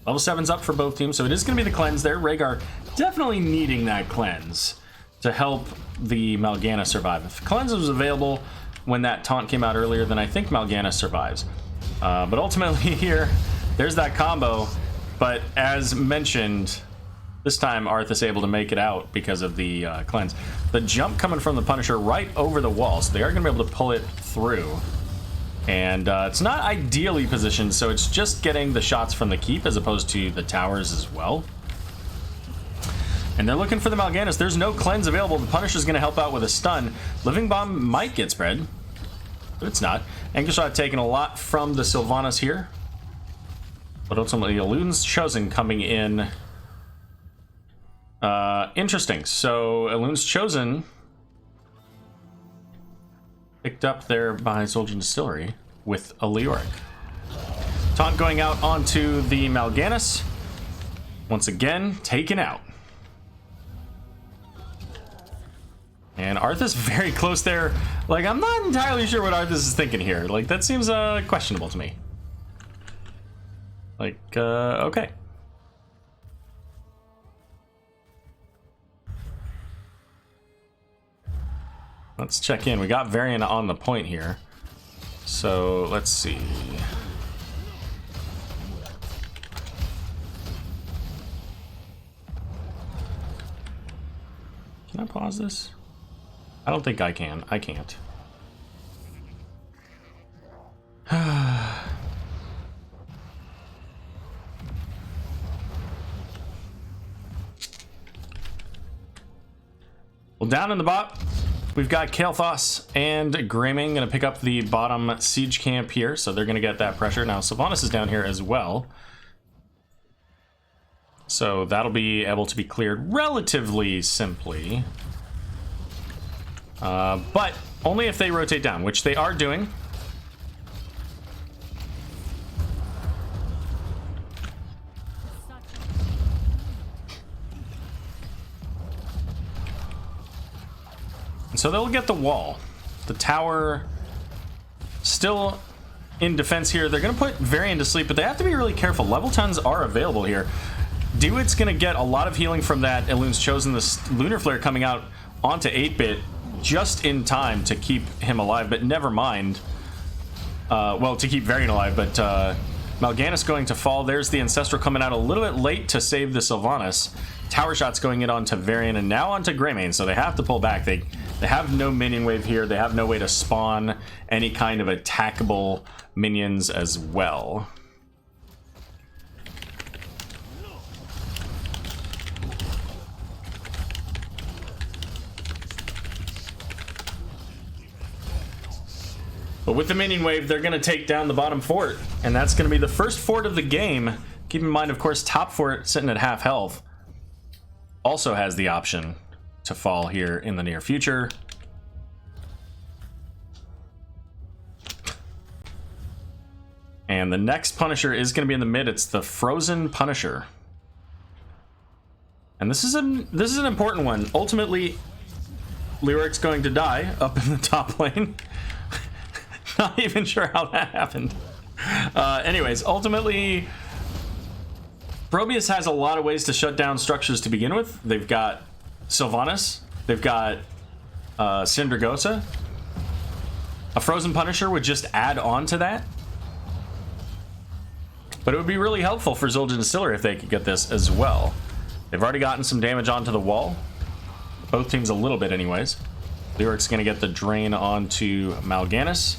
Level 7's up for both teams, so it is going to be the cleanse there. Rhaegar definitely needing that cleanse to help the Mal'Ganis survive. If cleanse was available when that taunt came out earlier, then I think Mal'Ganis survives. But ultimately here, there's that combo. But as mentioned, this time Arthas able to make it out because of the cleanse. The jump coming from the Punisher right over the wall, so they are going to be able to pull it through. And it's not ideally positioned, so it's just getting the shots from the keep as opposed to the towers as well. And they're looking for the Mal'Ganis. There's no cleanse available. The Punisher's going to help out with a stun. Living Bomb might get spread, but it's not. Angershot taking a lot from the Sylvanas here. But ultimately, Elun's Chosen coming in. Interesting. So, Elun's Chosen picked up there by Zul'jin Distillery with a Leoric. Taunt going out onto the Mal'Ganis. Once again, taken out. And Arthas very close there. Like, I'm not entirely sure what Arthas is thinking here. Like, that seems questionable to me. Like, okay. Let's check in. We got Varian on the point here. So, let's see. Can I pause this? I don't think I can. I can't. Well, down in the bot, we've got Kael'thas and Greymane going to pick up the bottom siege camp here, so they're going to get that pressure. Now, Sylvanas is down here as well. So that'll be able to be cleared relatively simply. But only if they rotate down, which they are doing. And so they'll get the wall. The tower still in defense here. They're going to put Varian to sleep, but they have to be really careful. Level 10s are available here. Dewitt's going to get a lot of healing from that. Elun's Chosen this Lunar Flare coming out onto 8-bit just in time to keep him alive, but never mind. Well, to keep Varian alive, but Mal'Ganis going to fall. There's the Ancestral coming out a little bit late to save the Sylvanas. Tower shots going in onto Varian and now onto Greymane, so they have to pull back. They They have no minion wave here. They have no way to spawn any kind of attackable minions as well. But with the minion wave, they're going to take down the bottom fort, and that's going to be the first fort of the game. Keep in mind, of course, top fort sitting at half health also has the option to fall here in the near future. And the next Punisher is going to be in the mid. It's the Frozen Punisher. And this is an important one. Ultimately, Leoric's going to die up in the top lane. Not even sure how that happened. Anyways, ultimately, ProBUs has a lot of ways to shut down structures to begin with. They've got Sylvanas. They've got Syndragosa. A Frozen Punisher would just add on to that. But it would be really helpful for Zul'jin Distillery if they could get this as well. They've already gotten some damage onto the wall. Both teams a little bit anyways. Leoric's going to get the drain onto Mal'Ganis.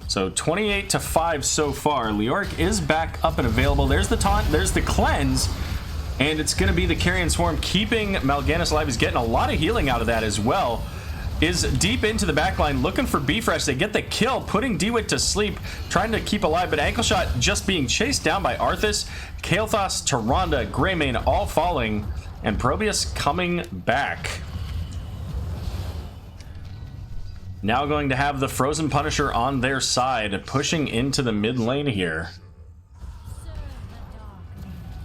So 28-5 so far. Leoric is back up and available. There's the taunt, there's the cleanse, and it's going to be the Carrion Swarm keeping Mal'Ganis alive. He's getting a lot of healing out of that as well. Is deep into the backline looking for B-Fresh. They get the kill, putting DeWitt to sleep, trying to keep alive, but Ankle Shot just being chased down by Arthas. Kael'thas, Tyrande, Greymane all falling, and ProBUs coming back. Now going to have the Frozen Punisher on their side, pushing into the mid lane here.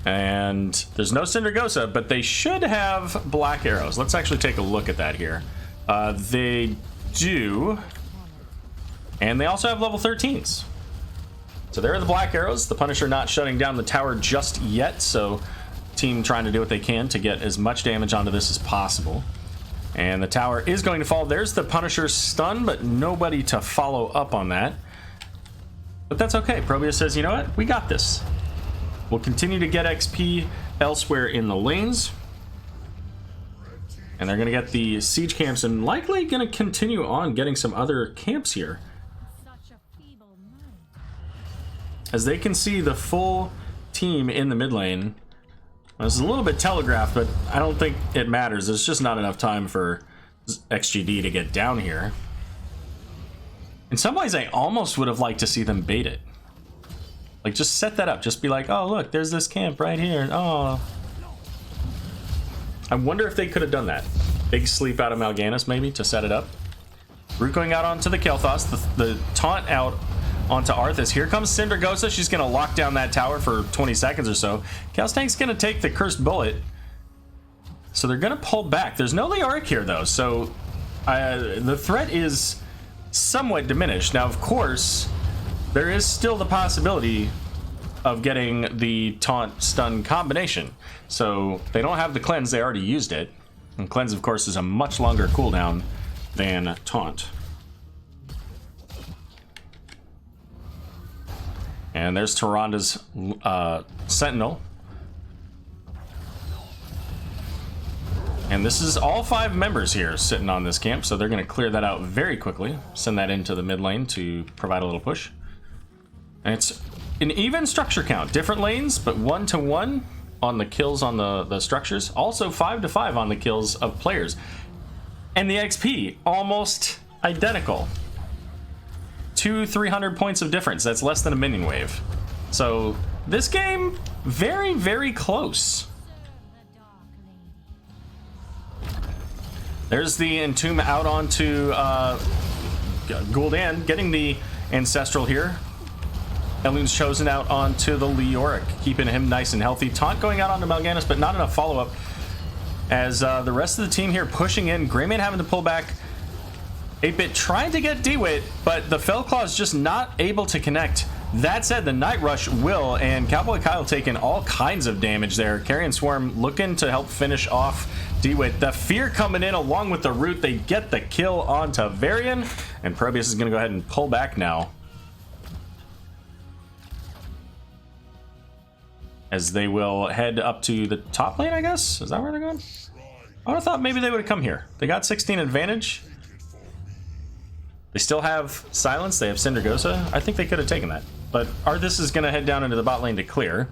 And there's no Syndragosa, but they should have black arrows. Let's actually take a look at that here. They do. And they also have level 13s. So there are the black arrows. The Punisher not shutting down the tower just yet, so team trying to do what they can to get as much damage onto this as possible. And the tower is going to fall. There's the Punisher's stun, but nobody to follow up on that. But that's okay. ProBUs says, you know what? We got this. We'll continue to get XP elsewhere in the lanes. And they're going to get the siege camps and likely going to continue on getting some other camps here. As they can see the full team in the mid lane. It's a little bit telegraphed, but I don't think it matters. There's just not enough time for XGD to get down here. In some ways, I almost would have liked to see them bait it. Like, just set that up. Just be like, oh, look, there's this camp right here. Oh. I wonder if they could have done that. Big sleep out of Mal'Ganis, maybe, to set it up. Root going out onto the Kael'thas. The taunt out onto Arthas. Here comes Syndragosa. She's going to lock down that tower for 20 seconds or so. Chaos Tank's going to take the Cursed Bullet. So they're going to pull back. There's no Leoric here, though, so the threat is somewhat diminished. Now, of course, there is still the possibility of getting the taunt stun combination. So they don't have the cleanse. They already used it. And cleanse, of course, is a much longer cooldown than taunt. And there's Tyrande's Sentinel. And this is all 5 members here sitting on this camp, so they're going to clear that out very quickly. Send that into the mid lane to provide a little push. And it's an even structure count. Different lanes, but 1-to-1 on the kills on the structures. Also 5-to-5 on the kills of players. And the XP, almost identical. 200-300 points of difference. That's less than a minion wave. So this game, very, very close. There's the Entomb out onto Gul'dan, getting the Ancestral here. Elun's Chosen out onto the Leoric, keeping him nice and healthy. Taunt going out onto Mal'Ganis, but not enough follow-up. As the rest of the team here pushing in, Greymane having to pull back. 8-Bit trying to get DeWitt, but the Fellclaw is just not able to connect. That said, the Night Rush will, and Cowboy Kyle taking all kinds of damage there. Carrion Swarm looking to help finish off DeWitt. The Fear coming in along with the Root. They get the kill onto Varian, and ProBUs is going to go ahead and pull back now. As they will head up to the top lane, I guess? Is that where they're going? I would have thought maybe they would have come here. They got 16 advantage. They still have Silence. They have Syndergosa. I think they could have taken that. But Arthas is going to head down into the bot lane to clear.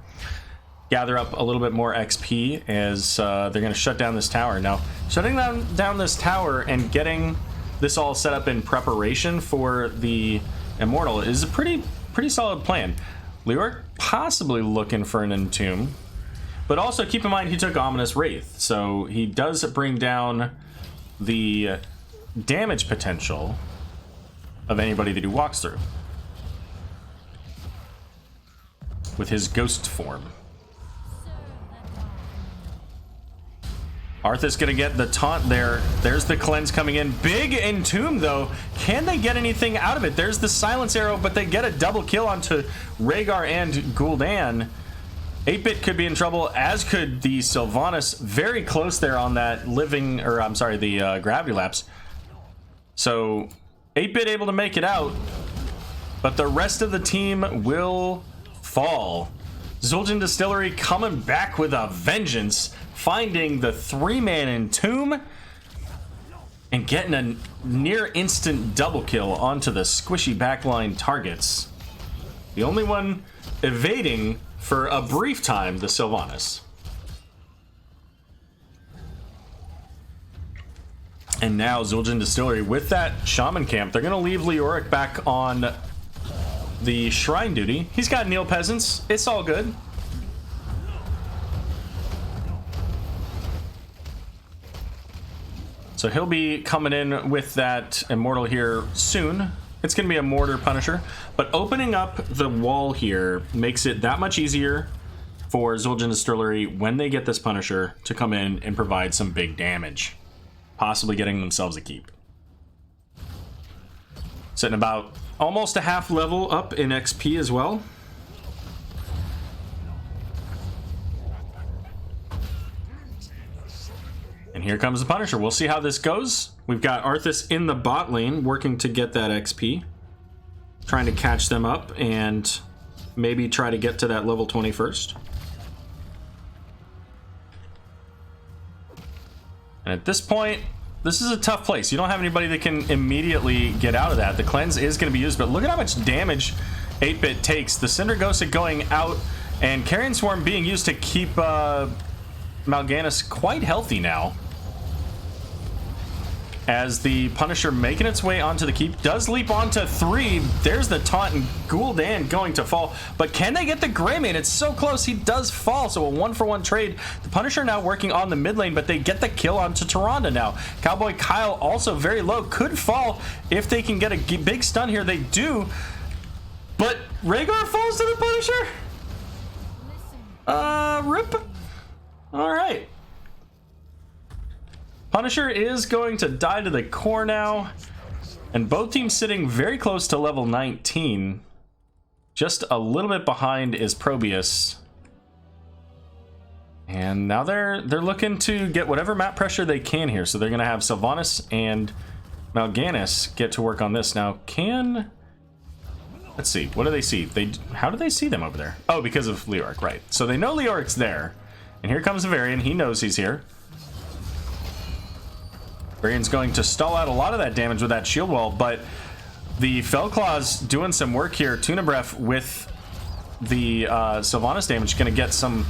Gather up a little bit more XP as they're going to shut down this tower. Now, shutting down this tower and getting this all set up in preparation for the Immortal is a pretty solid plan. Leoric possibly looking for an Entomb. But also keep in mind he took Ominous Wraith. So he does bring down the damage potential of anybody that he walks through with his ghost form. Arthas gonna get the taunt there. There's the cleanse coming in. Big Entomb though. Can they get anything out of it? There's the silence arrow, but they get a double kill onto Rhaegar and Gul'dan. 8-Bit could be in trouble, as could the Sylvanas. Very close there on that living, or I'm sorry, the gravity lapse. So 8-Bit able to make it out, but the rest of the team will fall. Zul'jin Distillery coming back with a vengeance, finding the 3-man Entomb and getting a near instant double kill onto the squishy backline targets. The only one evading for a brief time, the Sylvanas. And now Zul'jin Distillery with that Shaman camp. They're going to leave Leoric back on the shrine duty. He's got Neil Peasants. It's all good. So he'll be coming in with that Immortal here soon. It's going to be a Mortar Punisher. But opening up the wall here makes it that much easier for Zul'jin Distillery when they get this Punisher to come in and provide some big damage. Possibly getting themselves a keep. Sitting about almost a half level up in XP as well. And here comes the Punisher. We'll see how this goes. We've got Arthas in the bot lane working to get that XP. Trying to catch them up and maybe try to get to that level 20 first. And at this point, this is a tough place. You don't have anybody that can immediately get out of that. The cleanse is going to be used, but look at how much damage 8-Bit takes. The Syndergosa going out and Carrion Swarm being used to keep Mal'Ganis quite healthy now. As the Punisher making its way onto the keep, does leap onto 3. There's the taunt and Gul'dan going to fall. But can they get the Greymane? It's so close. He does fall. So a 1-for-1 trade. The Punisher now working on the mid lane, but they get the kill onto Tyrande now. Cowboy Kyle also very low. Could fall if they can get a big stun here. They do. But Rhaegar falls to the Punisher. Rip. All right. Punisher is going to die to the core now. And both teams sitting very close to level 19. Just a little bit behind is ProBUs. And now they're looking to get whatever map pressure they can here. So they're going to have Sylvanas and Mal'Ganis get to work on this. Now, let's see. What do they see? How do they see them over there? Oh, because of Leoric, right. So they know Leoric's there. And here comes Varian. He knows he's here. Varian's going to stall out a lot of that damage with that shield wall, but the Fellclaws doing some work here. Tuna Breath with the Sylvanas damage going to get some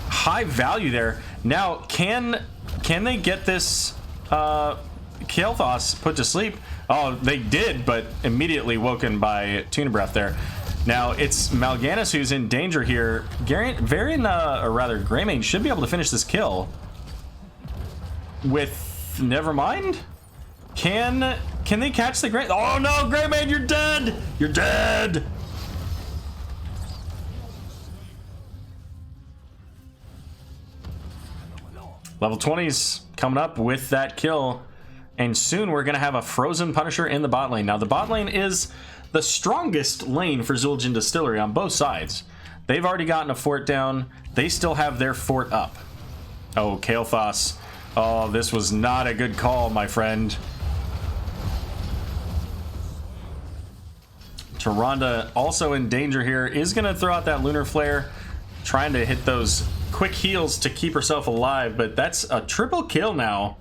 high value there. Now, can they get this Kael'thas put to sleep? Oh, they did, but immediately woken by Tuna Breath there. Now, it's Mal'Ganis who's in danger here. Varian, or rather, Greymane should be able to finish this kill with... Never mind. Can they catch the Greymane? Oh no, Greymane, you're dead! You're dead! Level 20's coming up with that kill. And soon we're going to have a frozen Punisher in the bot lane. Now, the bot lane is the strongest lane for Zul'jin Distillery on both sides. They've already gotten a fort down. They still have their fort up. Oh, Kael'thas. Oh, this was not a good call, my friend. Tyrande also in danger here. Is going to throw out that Lunar Flare. Trying to hit those quick heals to keep herself alive, but that's a triple kill now.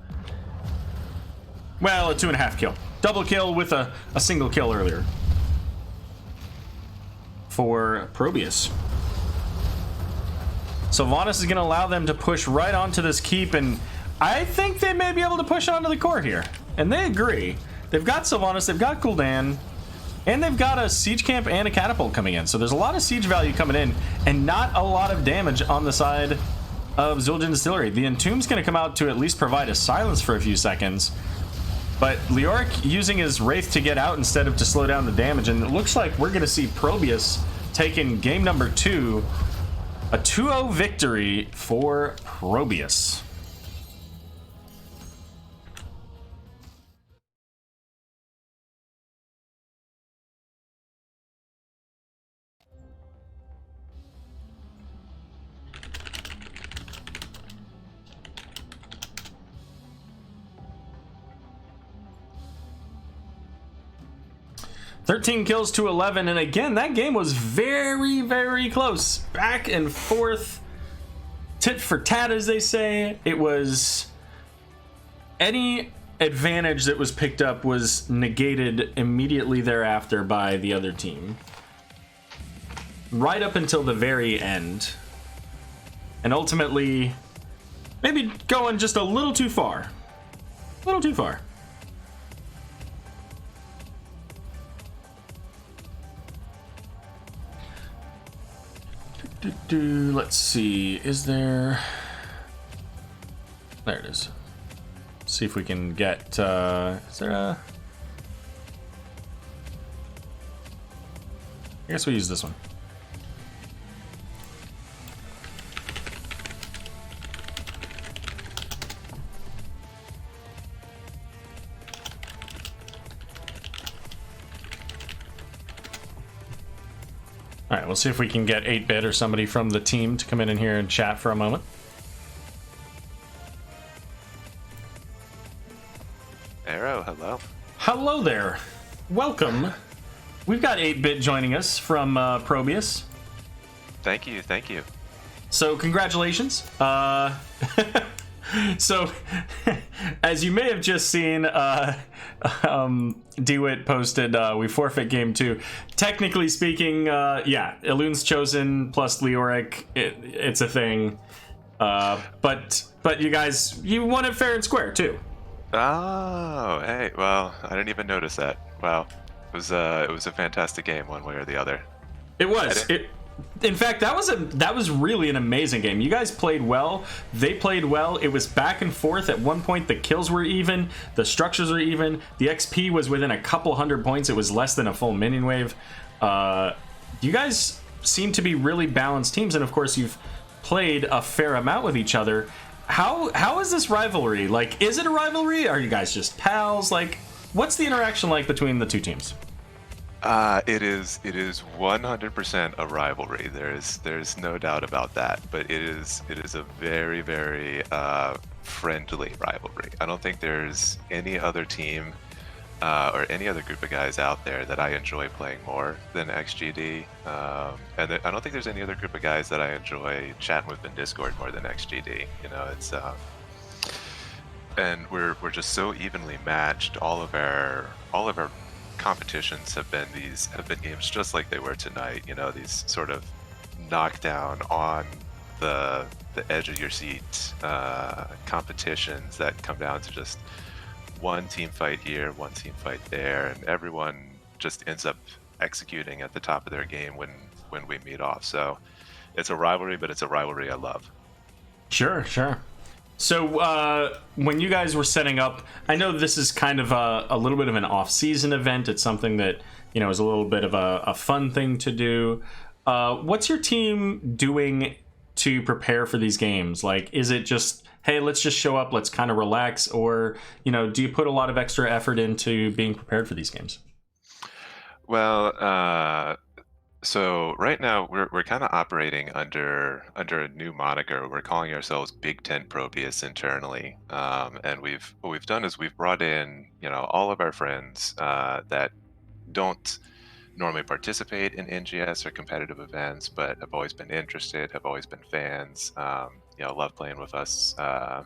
Well, a 2.5 kill. Double kill with a single kill earlier for ProBUs. Sylvanas is going to allow them to push right onto this keep, and I think they may be able to push onto the core here. And they agree. They've got Sylvanas, they've got Gul'dan, and they've got a siege camp and a catapult coming in. So there's a lot of siege value coming in, and not a lot of damage on the side of Zul'jin Distillery. The Entomb's going to come out to at least provide a silence for a few seconds. But Leoric using his Wraith to get out instead of to slow down the damage. And it looks like we're going to see ProBUs taking game number 2. A 2-0 victory for ProBUs. $13 kills to 11, and again, that game was very, very close. Back and forth, tit for tat, as they say. It was any advantage that was picked up was negated immediately thereafter by the other team. Right up until the very end. And ultimately, maybe going just a little too far. A little too far. Let's see, is there... There it is. See if we can get, is there a... I guess we use this one. All right, we'll see if we can get 8-Bit or somebody from the team to come in here and chat for a moment. Arrow, hello. Hello there. Welcome. We've got 8-Bit joining us from ProBUs. Thank you, thank you. So, congratulations. So, as you may have just seen, DeWitt posted, we forfeit game 2. Technically speaking, yeah, Elun's chosen plus Leoric, it's a thing. But you guys, you won it fair and square, too. Oh, hey, well, I didn't even notice that. Wow, it was a fantastic game, one way or the other. It was. In fact, that was really an amazing game. You guys played well. They played well. It was back and forth. At one point, the kills were even. The structures were even. The XP was within a couple hundred points. It was less than a full minion wave. You guys seem to be really balanced teams, and of course, you've played a fair amount with each other. How is this rivalry? Like, is it a rivalry? Are you guys just pals? Like, what's the interaction like between the two teams? It is 100% a rivalry. There's no doubt about that. But it is a very, very friendly rivalry. I don't think there's any other team or any other group of guys out there that I enjoy playing more than XGD. And I don't think there's any other group of guys that I enjoy chatting with in Discord more than XGD. You know, it's and we're just so evenly matched. All of our competitions have been games just like they were tonight. You know, these sort of knockdown on the edge of your seat competitions that come down to just one team fight here, one team fight there, and everyone just ends up executing at the top of their game when we meet off. So it's a rivalry, but it's a rivalry I love. Sure. So when you guys were setting up, I know this is kind of a little bit of an off-season event. It's something that, you know, is a little bit of a fun thing to do. What's your team doing to prepare for these games? Like, is it just, hey, let's just show up, let's kind of relax, or, you know, do you put a lot of extra effort into being prepared for these games? Well, so right now we're kind of operating under a new moniker. We're calling ourselves Big Tent ProBUs internally, and what we've done is we've brought in, you know, all of our friends that don't normally participate in NGS or competitive events, but have always been interested, have always been fans. Love playing with us, on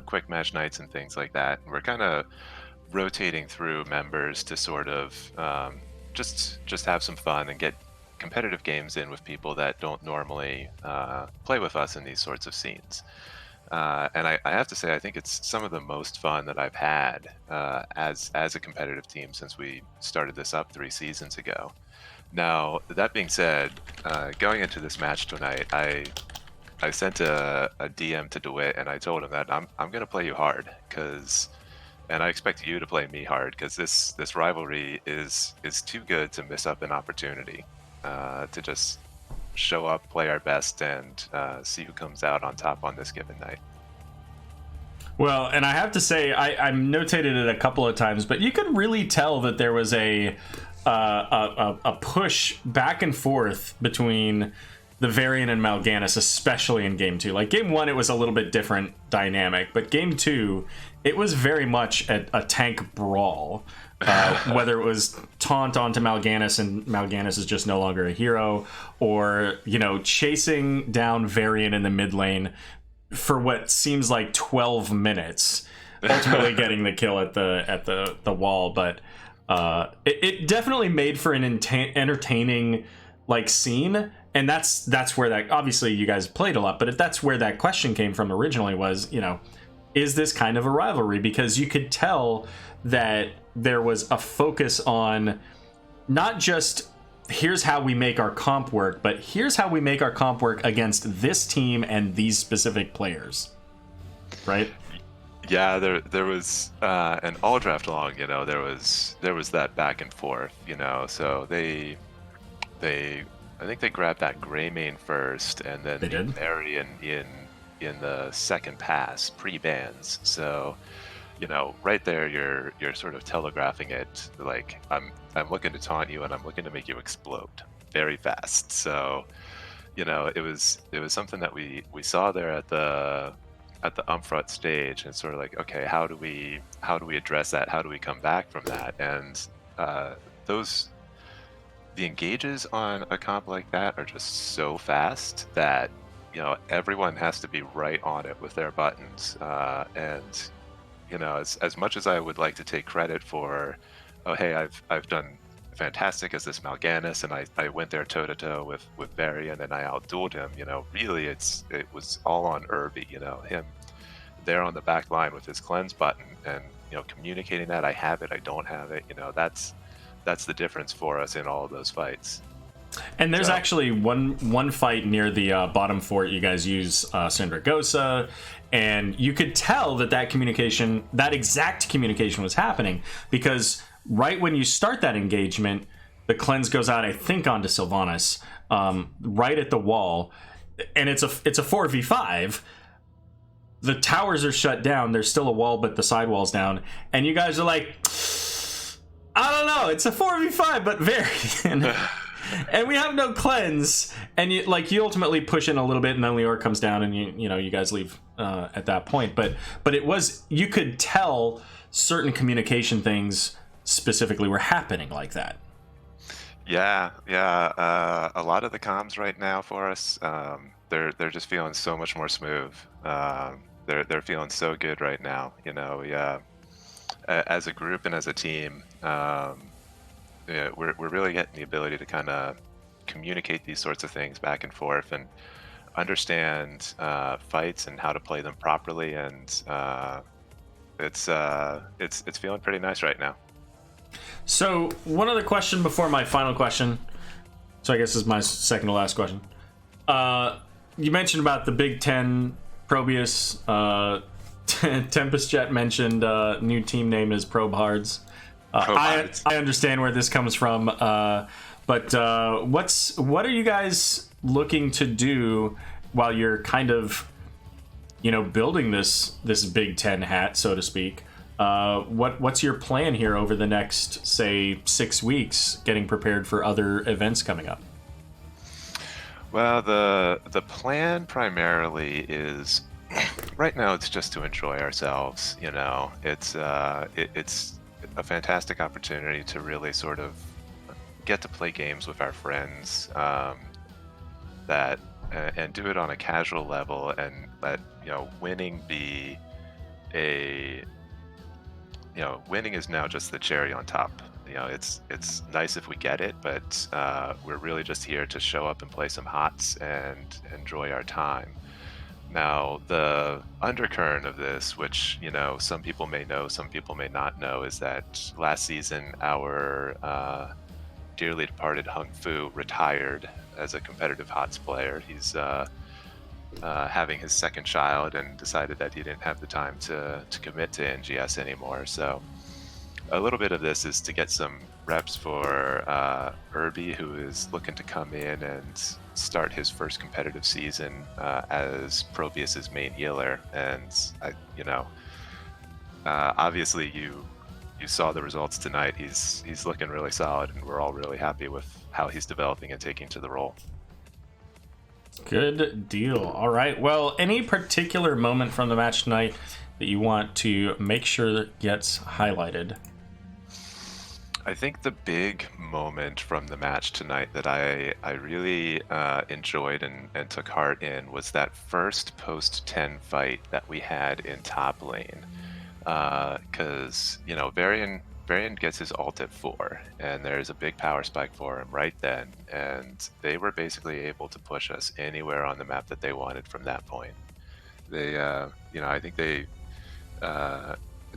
quick match nights and things like that. And we're kind of rotating through members to sort of just have some fun and get competitive games in with people that don't normally play with us in these sorts of scenes. And I have to say, I think it's some of the most fun that I've had as a competitive team since we started this up 3 seasons ago. Now, that being said, going into this match tonight, I sent a DM to DeWitt and I told him that I'm going to play you hard, and I expect you to play me hard, because this rivalry is too good to miss up an opportunity to just show up, play our best, and see who comes out on top on this given night. Well, and I have to say, I notated it a couple of times, but you could really tell that there was a push back and forth between the Varian and Mal'Ganis, especially in Game 2. Like, Game 1, it was a little bit different dynamic, but Game 2, it was very much a tank brawl. Whether it was taunt onto Mal'Ganis and Mal'Ganis is just no longer a hero, or, chasing down Varian in the mid lane for what seems like 12 minutes, ultimately getting the kill at the wall. But it definitely made for an entertaining scene. And that's where that, obviously you guys played a lot, but that's where that question came from originally, was, is this kind of a rivalry? Because you could tell that there was a focus on not just here's how we make our comp work, but here's how we make our comp work against this team and these specific players, right? Yeah, there was an all draft long, there was that back and forth, so they I think they grabbed that gray main first, and then they did Varian in the second pass pre-bans. So, right there, you're sort of telegraphing it, like I'm looking to taunt you and I'm looking to make you explode very fast. So, it was something that we saw there at the upfront stage, and sort of like, okay, how do we address that? How do we come back from that? And the engages on a comp like that are just so fast that everyone has to be right on it with their buttons. And as much as I would like to take credit for, oh hey, I've done fantastic as this Mal'Ganis, and I went there toe to toe with Varian and I outdueled him. Really it was all on Irby. Him there on the back line with his cleanse button, and communicating that I have it, I don't have it. That's the difference for us in all of those fights. And there's actually one fight near the bottom fort. You guys use Syndragosa, and you could tell that exact communication was happening, because right when you start that engagement, the cleanse goes out, I think, onto Sylvanas, right at the wall, and it's a 4v5. The towers are shut down. There's still a wall, but the sidewall's down, and you guys are like, I don't know, it's a 4v5, but Varian. And we have no cleanse, and you ultimately push in a little bit, and then Leor comes down, and you guys leave at that point. But you could tell certain communication things specifically were happening like that. Yeah. A lot of the comms right now for us, they're just feeling so much more smooth. They're feeling so good right now. As a group and as a team, we're really getting the ability to kind of communicate these sorts of things back and forth, and understand fights and how to play them properly, and it's feeling pretty nice right now. So one other question before my final question, so I guess this is my second to last question. You mentioned about the Big Ten ProBUs. Tempest Jet mentioned new team name is ProBUs. I understand where this comes from, but what are you guys looking to do while you're kind of building this Big Ten hat, so to speak? What's your plan here over the next, say, 6 weeks, getting prepared for other events coming up? Well, the plan primarily is, right now it's just to enjoy ourselves. It's a fantastic opportunity to really sort of get to play games with our friends, that and do it on a casual level, and let winning be a winning is now just the cherry on top. It's nice if we get it, but we're really just here to show up and play some HOTS and enjoy our time. Now, the undercurrent of this, which some people may know, some people may not know, is that last season our dearly departed Hung Fu retired as a competitive HOTS player. He's having his second child and decided that he didn't have the time to commit to NGS anymore. So a little bit of this is to get some reps for Irby, who is looking to come in and start his first competitive season as ProBUs' main healer. And obviously you saw the results tonight. He's looking really solid, and we're all really happy with how he's developing and taking to the role. Good deal. All right. Well, any particular moment from the match tonight that you want to make sure that gets highlighted? I think the big moment from the match tonight that I really enjoyed and took heart in was that first post-10 fight that we had in top lane. Because, Varian gets his ult at 4, and there's a big power spike for him right then, and they were basically able to push us anywhere on the map that they wanted from that point. They, I think they,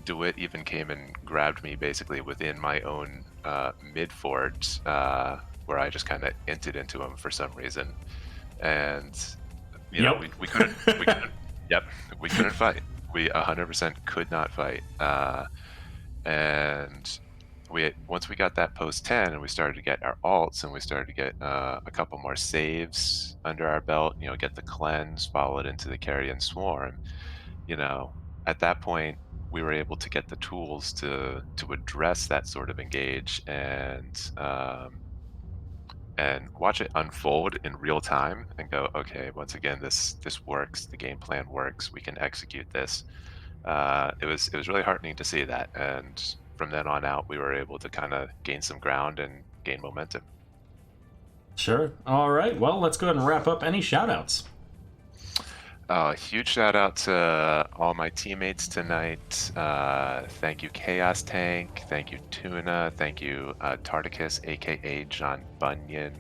DeWitt even came and grabbed me basically within my own mid fort, where I just kind of inted into him for some reason, and we couldn't, we couldn't fight. We 100% could not fight. And once we got that post 10 and we started to get our ults and we started to get a couple more saves under our belt, get the cleanse, follow it into the carrion swarm, at that point we were able to get the tools to address that sort of engage and watch it unfold in real time and go, okay, once again, this works, the game plan works, we can execute this. It was really heartening to see that, and from then on out we were able to kind of gain some ground and gain momentum. Sure. All right, well, let's go ahead and wrap up. Any shout outs? Huge shout out to all my teammates tonight. Thank you, Chaos Tank. Thank you, Tuna. Thank you, Tarticus, aka John Bunyan.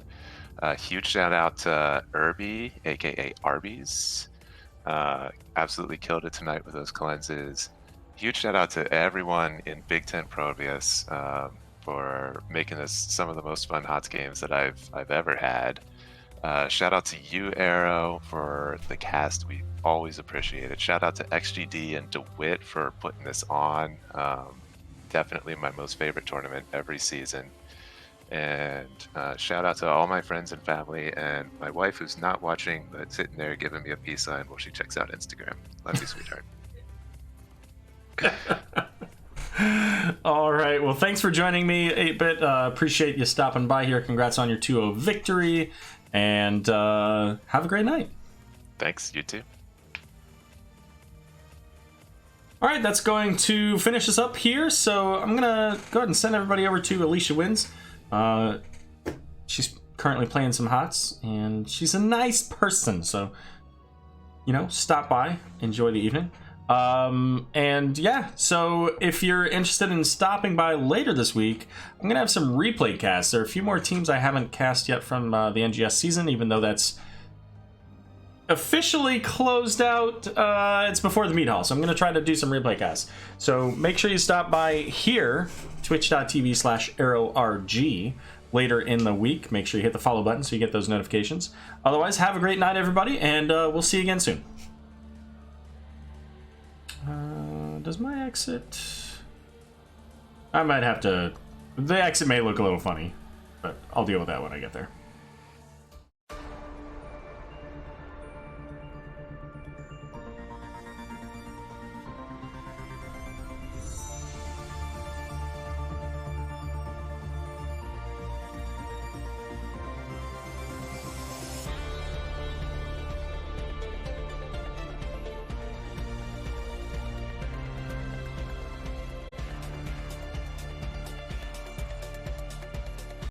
Huge shout out to Irby, aka Arby's. Absolutely killed it tonight with those cleanses. Huge shout out to everyone in Big Ten ProBUs for making this some of the most fun HOTS games that I've ever had. Shout out to you, Arrow, for the cast. We always appreciate it. Shout out to XGD and DeWitt for putting this on. Definitely my most favorite tournament every season. And shout out to all my friends and family, and my wife, who's not watching but sitting there giving me a peace sign while she checks out Instagram. Love you, sweetheart. All right. Well, thanks for joining me, 8-Bit. Appreciate you stopping by here. Congrats on your 2-0 victory, and have a great night. Thanks. You too. All right. That's going to finish us up here. So I'm going to go ahead and send everybody over to Alicia Wins. She's currently playing some HOTS, and she's a nice person, so stop by, enjoy the evening. And yeah, so if you're interested in stopping by later this week, I'm gonna have some replay casts. There are a few more teams I haven't cast yet from the NGS season, even though that's officially closed out. It's before the meet hall, so I'm gonna try to do some replay casts. So make sure you stop by here, twitch.tv/ArrowRG, later in the week. Make sure you hit the follow button so you get those notifications. Otherwise, have a great night, everybody, and we'll see you again soon. Does my exit... I might have to... The exit may look a little funny, but I'll deal with that when I get there.